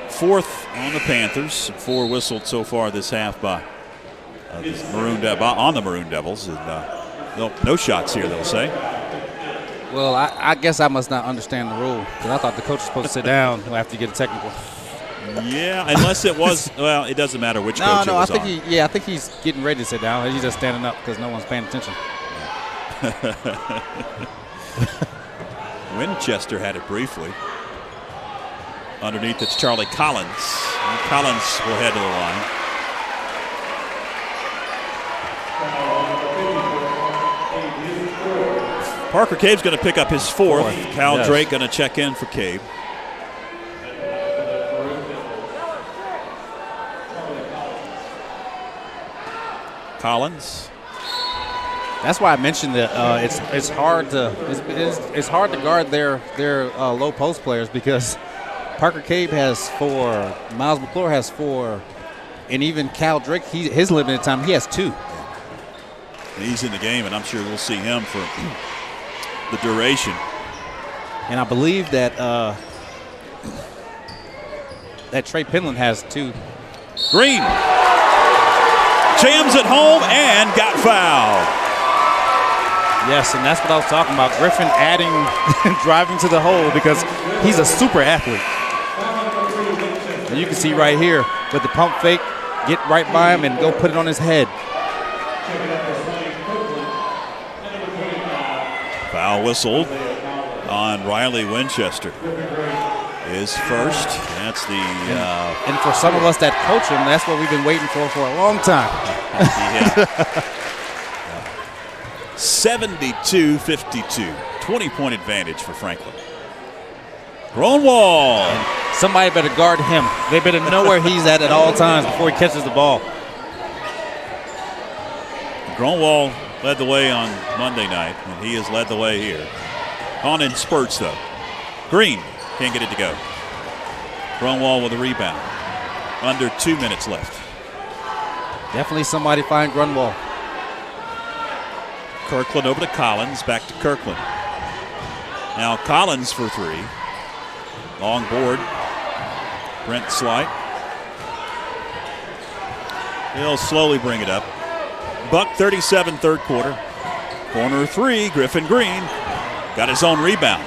Fourth on the Panthers. 4 whistled so far this half by on the Maroon Devils. And, no shots here, they'll say. Well, I guess I must not understand the rule because I thought the coach was supposed to sit down after you get a technical. Yeah, unless it was. Well, it doesn't matter which coach it was on. I think he's getting ready to sit down. He's just standing up because no one's paying attention. Winchester had it briefly. Underneath, it's Charlie Collins. And Collins will head to the line. Parker Cabe's going to pick up his fourth. Cal Drake going to check in for Cabe. Collins. That's why I mentioned that it's hard to guard their low post players because Parker Cabe has 4, Miles McClure has 4, and even Cal Drake, his limited time, he has 2. He's in the game, and I'm sure we'll see him for the duration. And I believe that that Trey Penland has 2. Green jams it home and got fouled. Yes, and that's what I was talking about. Griffin adding, driving to the hole because he's a super athlete. And you can see right here with the pump fake, get right by him and go put it on his head. Foul whistled on Riley Winchester. His first. That's the. And for some of us that coach him, that's what we've been waiting for a long time. Yeah. 72-52, 20-point advantage for Franklin. Gronwall. And somebody better guard him. They better know where he's at all times before he catches the ball. Gronwall led the way on Monday night, and he has led the way here. On in spurts, though. Green can't get it to go. Gronwall with a rebound. Under 2 minutes left. Definitely somebody find Grunwall. Kirkland over to Collins, back to Kirkland. Now Collins for 3. Long board. Brent Slight. He'll slowly bring it up. Buck 37 third quarter. Corner 3, Griffin Green got his own rebound.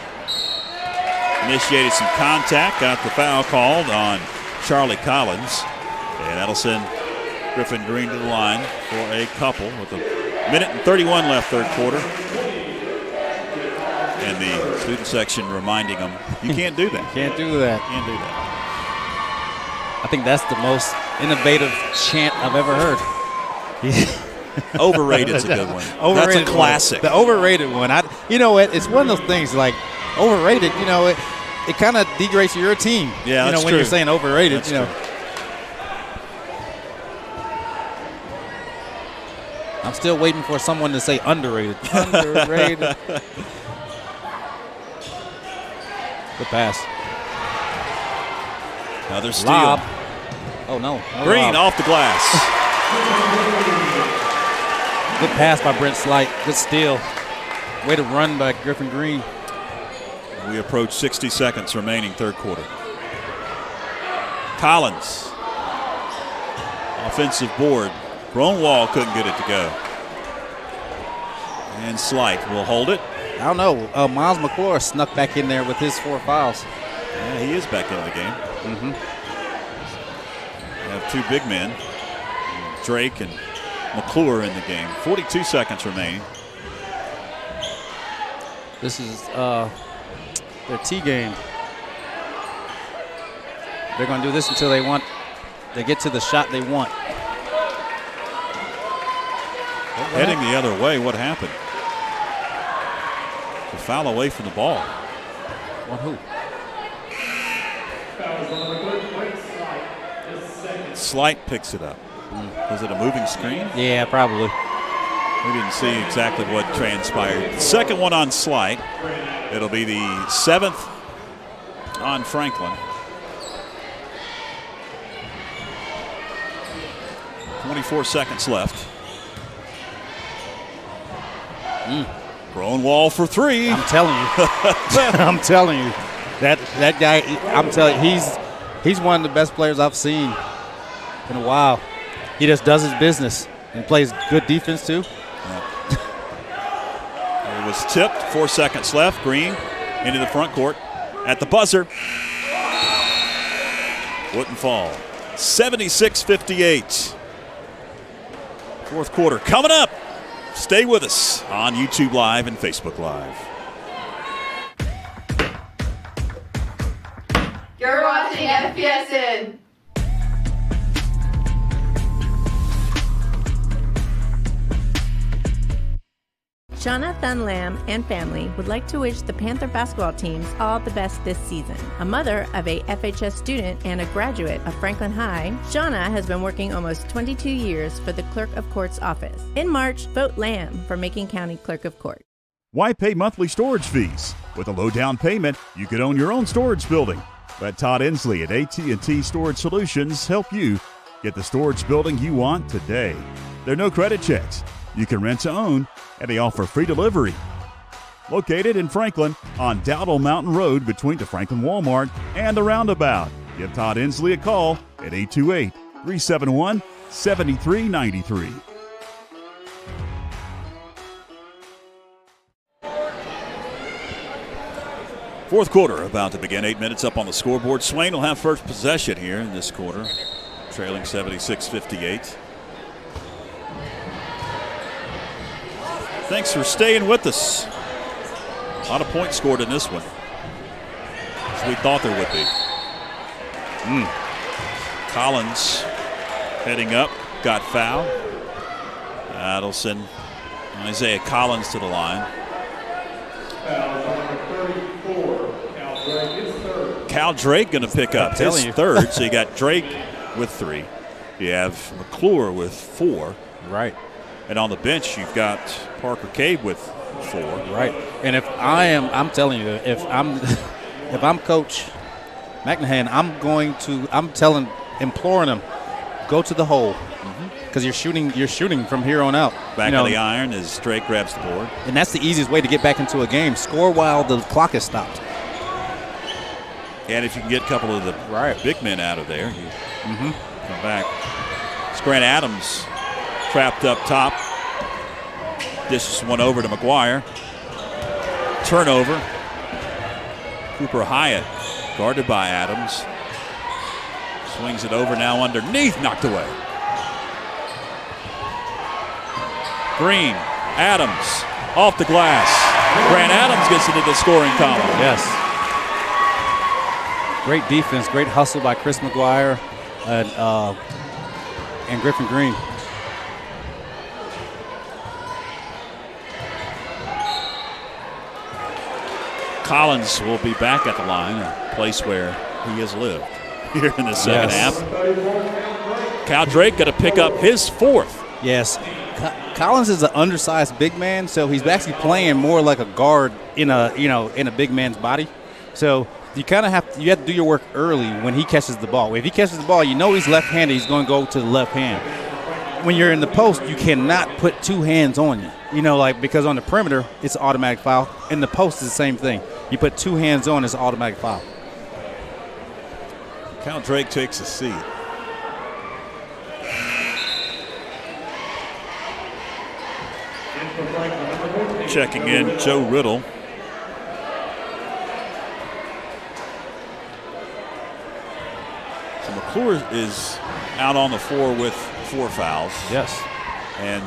Initiated some contact, got the foul called on Charlie Collins. And that'll send Griffin Green to the line for a couple with a minute and 31 left third quarter. And the student section reminding them, you can't do that. Can't do that. Can't do that. I think that's the most innovative chant I've ever heard. Overrated's a good one. That's a classic. The overrated one. You know what? It's one of those things like overrated, you know, it kind of degrades your team. Yeah, you know, when true. you're saying overrated, That's you know. true. I'm still waiting for someone to say underrated. Underrated. Good pass. Another steal. Lob. Oh, no. Green lob. off the glass. Good pass by Brent Slight. Good steal. Way to run by Griffin Green. We approach 60 seconds remaining third quarter. Collins. Offensive board. Gronwall couldn't get it to go. And Slight will hold it. I don't know. Miles McClure snuck back in there with his 4 fouls. Yeah, he is back in the game. Mm-hmm. We have 2 big men, Drake and McClure in the game. 42 seconds remaining. This is their T game. They're going to do this until they get to the shot they want. Heading the other way, what happened? The foul away from the ball. On who? Slight picks it up. Was it a moving screen? Yeah, probably. We didn't see exactly what transpired. The second one on Slight. It'll be the 7th on Franklin. 24 seconds left. Gronwall for 3. I'm telling you. I'm telling you. That guy, I'm telling you, he's one of the best players I've seen in a while. He just does his business. And plays good defense, too. It was tipped, 4 seconds left. Green into the front court. At the buzzer, wouldn't fall. 76-58. Fourth quarter coming up. Stay with us on YouTube Live and Facebook Live. You're watching FPSN. Shauna Thunlam and family would like to wish the Panther basketball teams all the best this season. A mother of a FHS student and a graduate of Franklin High, Shauna has been working almost 22 years for the Clerk of Court's office. In March, vote Lamb for Macon County Clerk of Court. Why pay monthly storage fees? With a low down payment, you could own your own storage building. Let Todd Inslee at AT&T Storage Solutions help you get the storage building you want today. There are no credit checks. You can rent to own, and they offer free delivery. Located in Franklin on Dowdle Mountain Road between the Franklin Walmart and the roundabout. Give Todd Inslee a call at 828-371-7393. Fourth quarter about to begin. 8 minutes up on the scoreboard. Swain will have first possession here in this quarter, trailing 76-58. Thanks for staying with us. A lot of points scored in this one, as we thought there would be. Collins heading up, got fouled. Adelson, Isaiah Collins to the line. Cal Drake going to pick up his third, so you got Drake with 3. You have McClure with 4. Right. And on the bench, you've got Parker Cave with 4. Right. And if I'm telling you, if I'm Coach McNahan, imploring him, go to the hole, because you're shooting from here on out. Back of the iron as Drake grabs the board. And that's the easiest way to get back into a game. Score while the clock is stopped. And if you can get a couple of the big men out of there, you come back. It's Grant Adams trapped up top. Dishes one over to McGuire. Turnover. Cooper Hyatt guarded by Adams. Swings it over now underneath, knocked away. Green, Adams, off the glass. Grant Adams gets into the scoring column. Yes. Great defense, great hustle by Chris McGuire and Griffin Green. Collins will be back at the line, a place where he has lived here in the second half. Cal Drake got to pick up his 4th. Yes. Collins is an undersized big man, so he's actually playing more like a guard in a big man's body. So you kind of have to do your work early when he catches the ball. If he catches the ball, you know he's left-handed, he's going to go to the left hand. When you're in the post, you cannot put 2 hands on you. Because on the perimeter, it's an automatic foul. In the post, it's the same thing. You put 2 hands on, it's an automatic foul. Cal Drake takes a seat. Checking in, Joe Riddle. So McClure is out on the floor with 4 fouls. Yes. And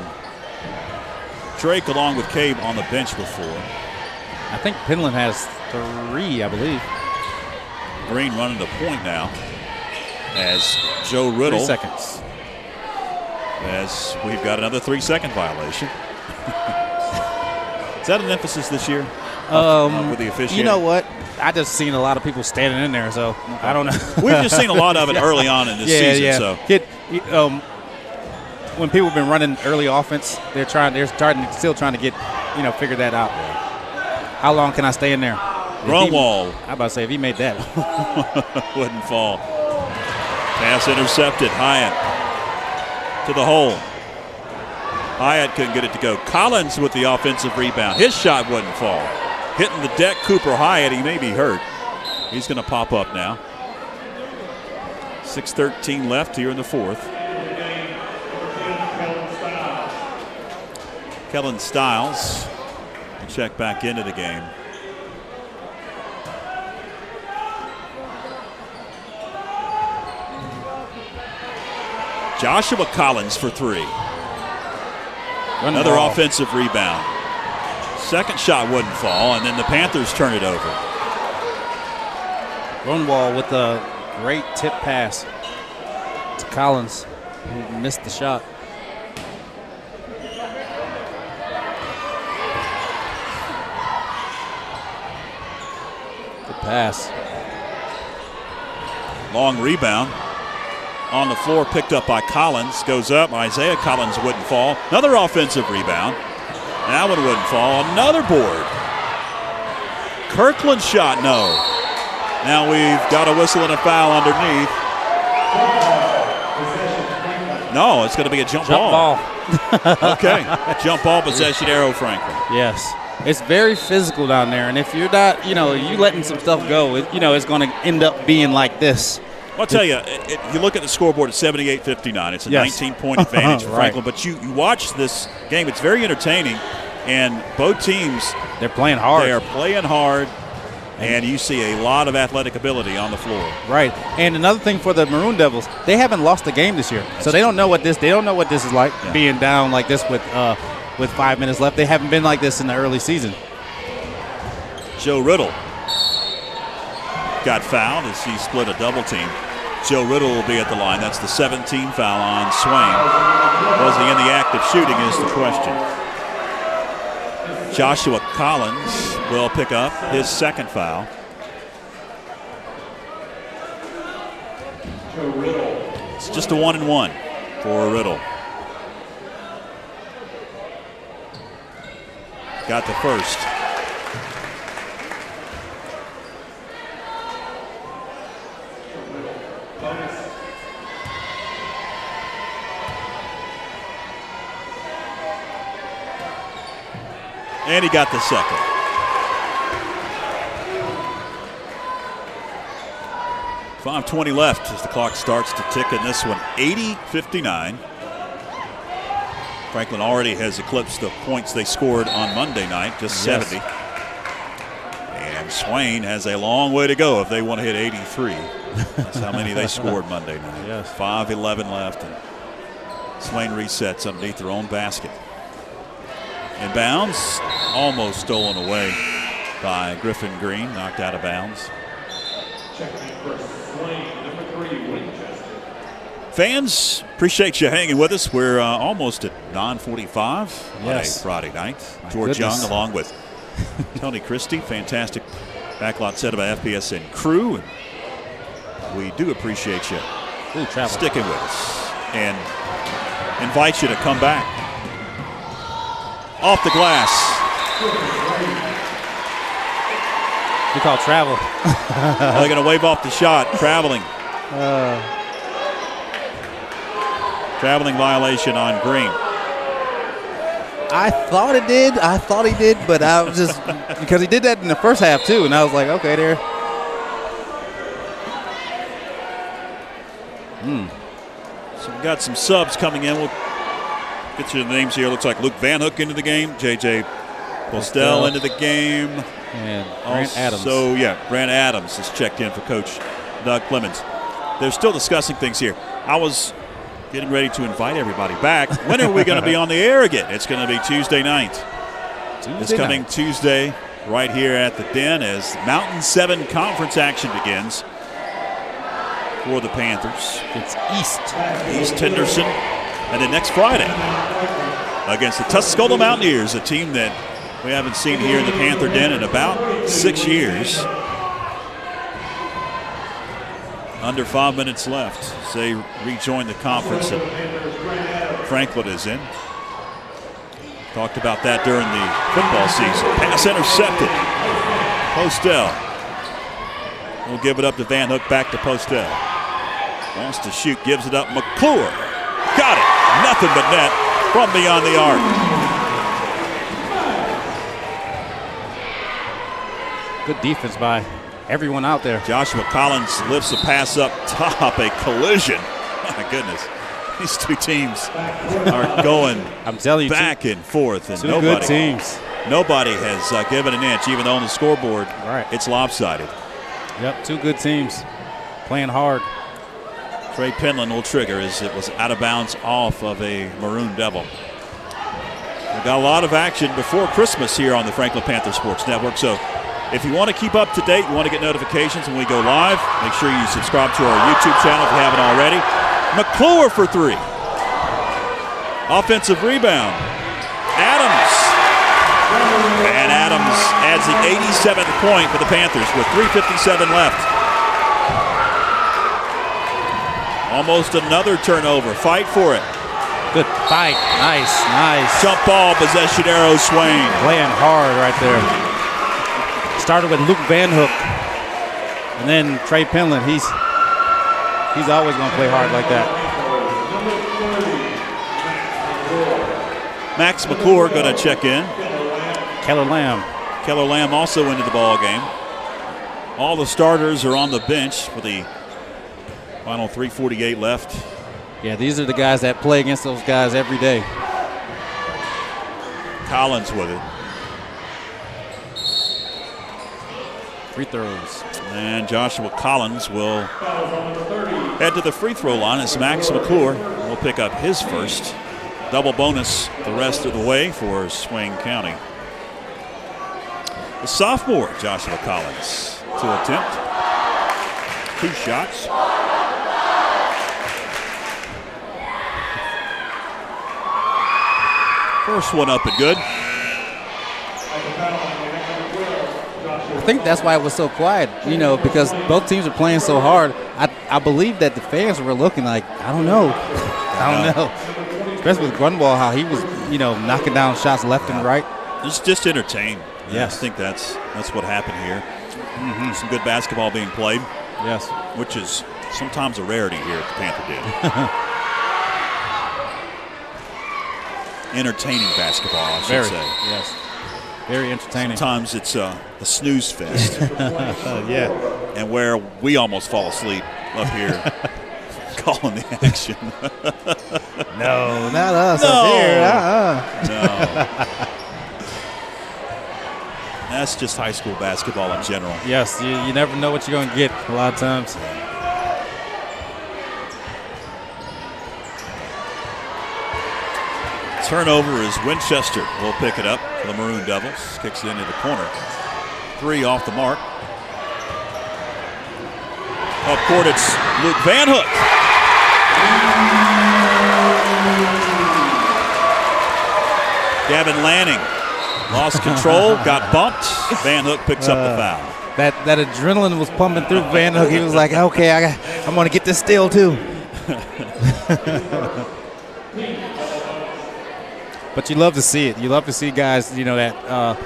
Drake, along with Cave, on the bench with 4. I think Penland has 3, I believe. Green running the point now as Joe Riddle. 3 seconds. As we've got another 3-second violation. Is that an emphasis this year with the officiating? You know what? I just seen a lot of people standing in there, so I don't know. We've just seen a lot of it early on in this season. Yeah. So when people have been running early offense, they're still trying to get, figure that out. How long can I stay in there? Grunwald. I'm about to say, if he made that. Wouldn't fall. Pass intercepted. Hyatt to the hole. Hyatt couldn't get it to go. Collins with the offensive rebound. His shot wouldn't fall. Hitting the deck, Cooper Hyatt. He may be hurt. He's going to pop up now. 6:13 left here in the 4th. Kellen Stiles will check back into the game. Joshua Collins for 3. Another offensive rebound. Second shot wouldn't fall, and then the Panthers turn it over. Grunwald with a great tip pass to Collins, who missed the shot. Good pass. Long rebound. On the floor, picked up by Collins. Goes up. Isaiah Collins wouldn't fall. Another offensive rebound. That one wouldn't fall. Another board. Kirkland shot, no. Now we've got a whistle and a foul underneath. No, it's going to be a jump ball. Okay. Jump ball possession, Arrow Franklin. Yes. It's very physical down there, and if you're not, you letting some stuff go, it's going to end up being like this. I'll tell you, you look at the scoreboard at 78-59. It's a 19-point advantage for Franklin. Right. But you watch this game. It's very entertaining. And both teams, they're playing hard. They are playing hard. And you see a lot of athletic ability on the floor. Right. And another thing for the Maroon Devils, they haven't lost a game this year. So they don't know what this is like, being down like this with 5 minutes left. They haven't been like this in the early season. Joe Riddle got fouled as he split a double team. Joe Riddle will be at the line. That's the 17th foul on Swain. Was he in the act of shooting is the question. Joshua Collins will pick up his second foul. It's just a 1-and-1 for Riddle. Got the first. And he got the second. .520 left as the clock starts to tick in this one. 80-59. Franklin already has eclipsed the points they scored on Monday night, just 70. And Swain has a long way to go if they want to hit 83. That's how many they scored Monday night. Yes. 5:11 left. And Swain resets underneath their own basket. Inbounds, almost stolen away by Griffin Green, knocked out of bounds. Fans, appreciate you hanging with us. We're almost at 9:45 on a Friday night. George Young along with Tony Christie, fantastic backlot set by FPSN crew. And we do appreciate you sticking with us and invite you to come back. Off the glass. We call travel. They're going to wave off the shot. Traveling. Traveling violation on Green. I thought he did, but I was just because he did that in the first half too, and I was like, okay, there. So we got some subs coming in. We'll get you the names here. Looks like Luke Van Hook into the game. J.J. Postel into the game. And Grant Adams. So, Grant Adams has checked in for Coach Doug Clemens. They're still discussing things here. I was getting ready to invite everybody back. When are we going to be on the air again? It's going to be Tuesday night. This coming Tuesday right here at the Den as Mountain 7 conference action begins for the Panthers. It's East Henderson. And then next Friday against the Tuscola Mountaineers, a team that we haven't seen here in the Panther Den in about 6 years. Under 5 minutes left as they rejoin the conference that Franklin is in. Talked about that during the football season. Pass intercepted. Postel will give it up to Van Hook, back to Postel. Wants to shoot, gives it up. McClure got it. Nothing but net from beyond the arc. Good defense by everyone out there. Joshua Collins lifts a pass up top, a collision. My goodness. These two teams are going I'm telling you, back and forth, and two good teams. Nobody has given an inch, even though on the scoreboard it's lopsided. Yep, two good teams playing hard. Trey Penland will trigger as it was out of bounds off of a Maroon Devil. We've got a lot of action before Christmas here on the Franklin Panther Sports Network. So if you want to keep up to date, you want to get notifications when we go live, make sure you subscribe to our YouTube channel if you haven't already. McClure for three. Offensive rebound. Adams. And Adams adds the 87th point for the Panthers with 3:57 left. Almost another turnover. Fight for it. Good fight. Nice. Jump ball, possession arrow, Swain. Playing hard right there. Started with Luke Van Hook. And then Trey Penland. He's always going to play hard like that. Max McClure going to check in. Keller Lamb also into the ball game. All the starters are on the bench for the final 3:48 left. Yeah, these are the guys that play against those guys every day. Collins with it. Free throws. And Joshua Collins will head to the free throw line as Max McClure will pick up his first. Double bonus the rest of the way for Swain County. The sophomore, Joshua Collins, to attempt. 2 shots. First one up and good. I think that's why it was so quiet, because both teams are playing so hard. I believe that the fans were looking like, I don't know. Especially with Grunwald, how he was, knocking down shots left and right. Just entertained. Yes. I think that's what happened here. Some good basketball being played. Yes. Which is sometimes a rarity here at the Panther Den. Entertaining basketball, I should say. Yes. Very entertaining. Sometimes it's a snooze fest. Yeah. And where we almost fall asleep up here calling the action. No, not us up here. No. That's just high school basketball in general. Yes, you never know what you're going to get a lot of times. Turnover is Winchester will pick it up for the Maroon Devils. Kicks it into the corner. 3 off the mark. Up court, it's Luke Van Hook. Gavin Lanning lost control, got bumped. Van Hook picks up the foul. That adrenaline was pumping through Van Hook. He was like, okay, I'm going to get this steal too. But you love to see it. You love to see guys, that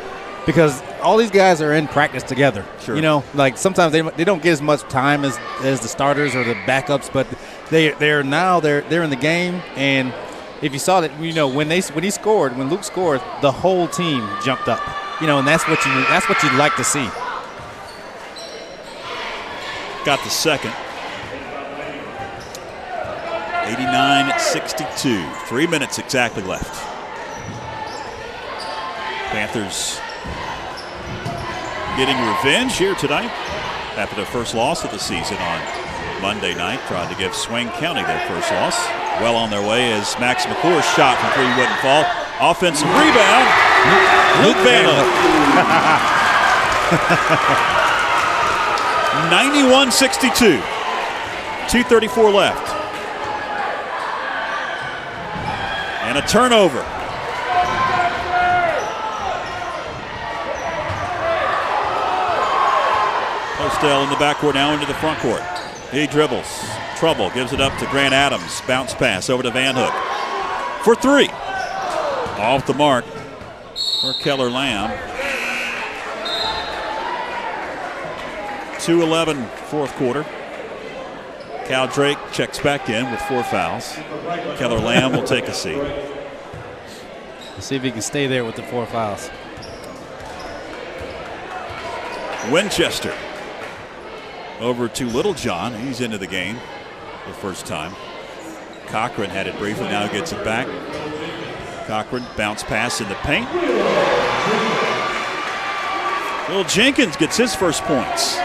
because all these guys are in practice together. Sure. Like sometimes they don't get as much time as the starters or the backups, but they're in the game. And if you saw that, when Luke scored, the whole team jumped up. And that's what you'd like to see. Got the second. 89-62. 3 minutes exactly left. Panthers getting revenge here tonight after their first loss of the season on Monday night. Tried to give Swain County their first loss. Well on their way as Max McClure's shot from 3 wouldn't fall. Offensive rebound. Luke Van Hook. 91-62. 2:34 left. And a turnover. Postel in the backcourt, now into the front court. He dribbles. Trouble, gives it up to Grant Adams. Bounce pass over to Van Hook. For 3. Off the mark for Keller Lamb. 2:11 fourth quarter. Cal Drake checks back in with 4 fouls. Keller Lamb will take a seat. Let's see if he can stay there with the 4 fouls. Winchester over to Littlejohn. He's into the game the first time. Cochran had it briefly, now gets it back. Cochran bounce pass in the paint. Will Jenkins gets his first points.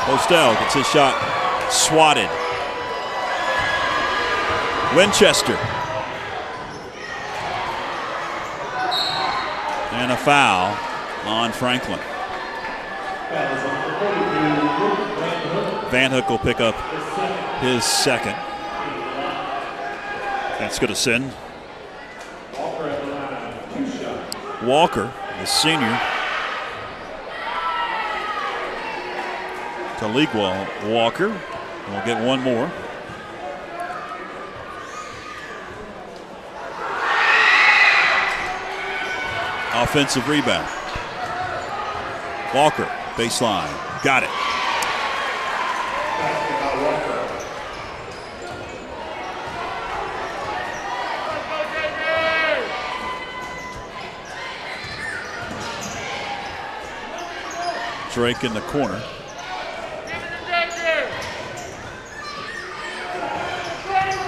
Postel gets his shot swatted. Winchester. And a foul on Franklin. Van Hook will pick up his second. That's going to send Walker, the senior, to Leaguewell. Walker will get one more. Offensive rebound. Walker, baseline, got it. Drake in the corner.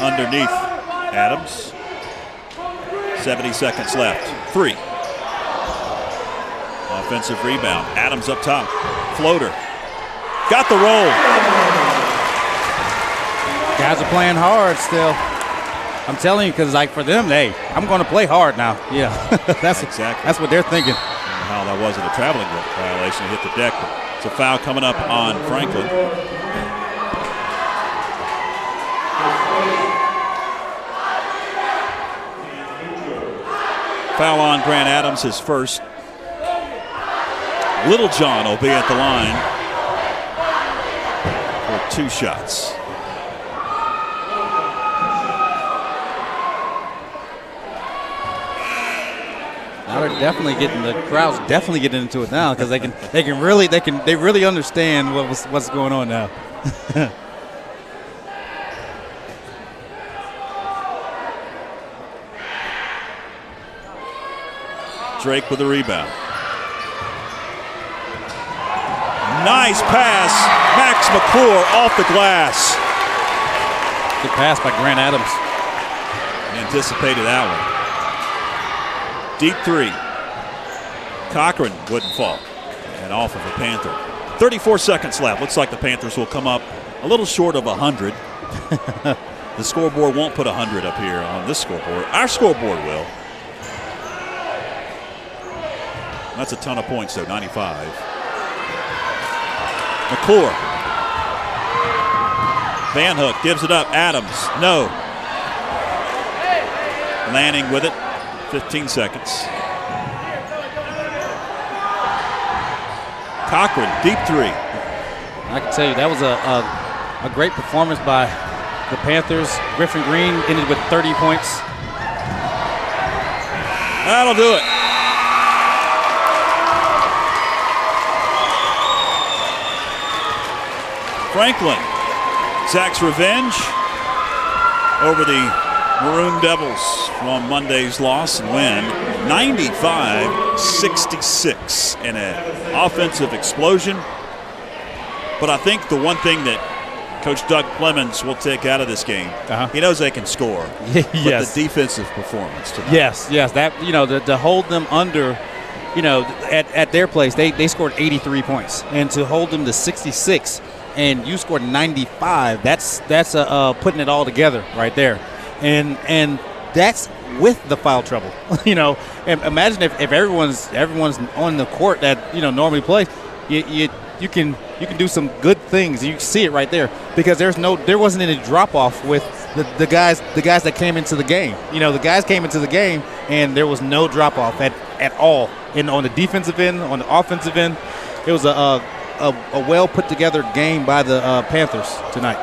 Underneath Adams. 70 seconds left. 3. Offensive rebound. Adams up top. Floater. Got the roll. Guys are playing hard still. I'm telling you, because like for them, hey, I'm going to play hard now. Yeah, that's exactly. That's what they're thinking. How that wasn't a traveling violation. He hit the deck. But it's a foul coming up on Franklin. Foul on Grant Adams, his first. Little John will be at the line for 2 shots. Now they're definitely getting, the crowd's definitely getting into it now because they really understand what's going on now. Drake with the rebound. Nice pass. Max McClure off the glass. Good pass by Grant Adams. Anticipated that one. Deep 3. Cochran wouldn't fall. And off of a Panther. 34 seconds left. Looks like the Panthers will come up a little short of 100. The scoreboard won't put 100 up here on this scoreboard. Our scoreboard will. That's a ton of points, though, 95. McClure. Van Hook gives it up. Adams, no. Lanning with it. 15 seconds. Cochran, deep 3. I can tell you that was a great performance by the Panthers. Griffin Green ended with 30 points. That'll do it. Franklin, Zach's revenge over the Maroon Devils from Monday's loss and win 95-66 in an offensive explosion. But I think the one thing that Coach Doug Clemens will take out of this game, he knows they can score. Yes. But the defensive performance tonight. Yes. That, to hold them under, at their place, they scored 83 points. And to hold them to 66 and you scored 95, that's putting it all together right there. And that's with the foul trouble. And imagine if everyone's on the court that normally plays, you can do some good things. You see it right there because there wasn't any drop off with the guys that came into the game. The guys came into the game and there was no drop off at all. And on the defensive end, on the offensive end, it was a well put together game by the Panthers tonight.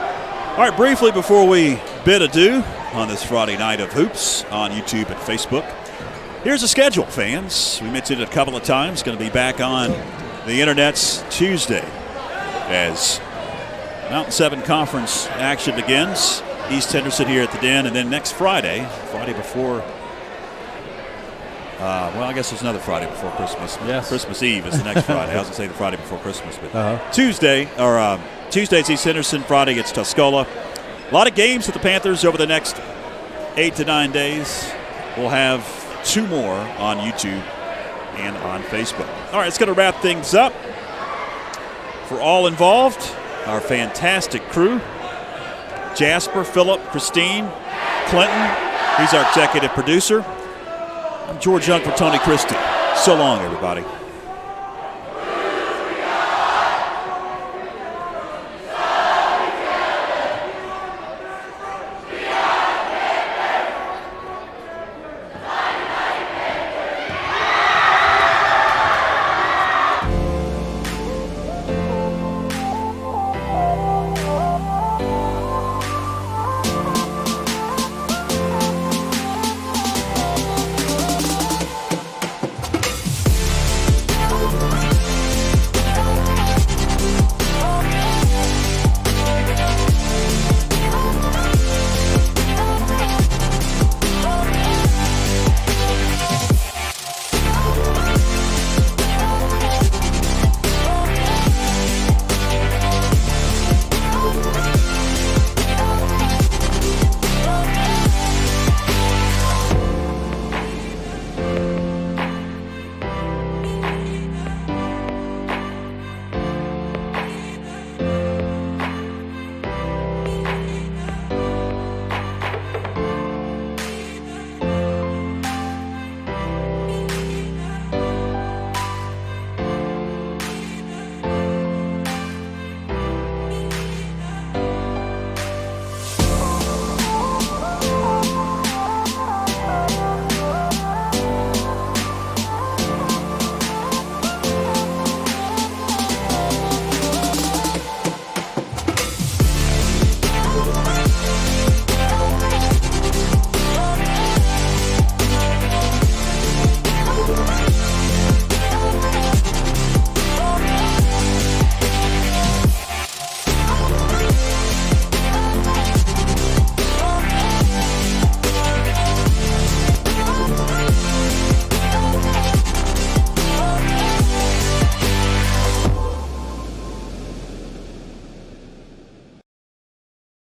All right, briefly before we bid adieu on this Friday night of hoops on YouTube and Facebook, here's the schedule, fans. We mentioned it a couple of times. Going to be back on the internets Tuesday as Mountain 7 Conference action begins. East Henderson here at the Den, and then next Friday before Well, I guess there's another Friday before Christmas. Yes. Christmas Eve is the next Friday. I was going to say the Friday before Christmas, but Tuesday's East Henderson. Friday it's Tuscola. A lot of games with the Panthers over the next 8 to 9 days. We'll have 2 more on YouTube and on Facebook. All right, it's going to wrap things up. For all involved, our fantastic crew, Jasper, Phillip, Christine, Clinton. He's our executive producer. I'm George Young for Tony Christie. So long, everybody.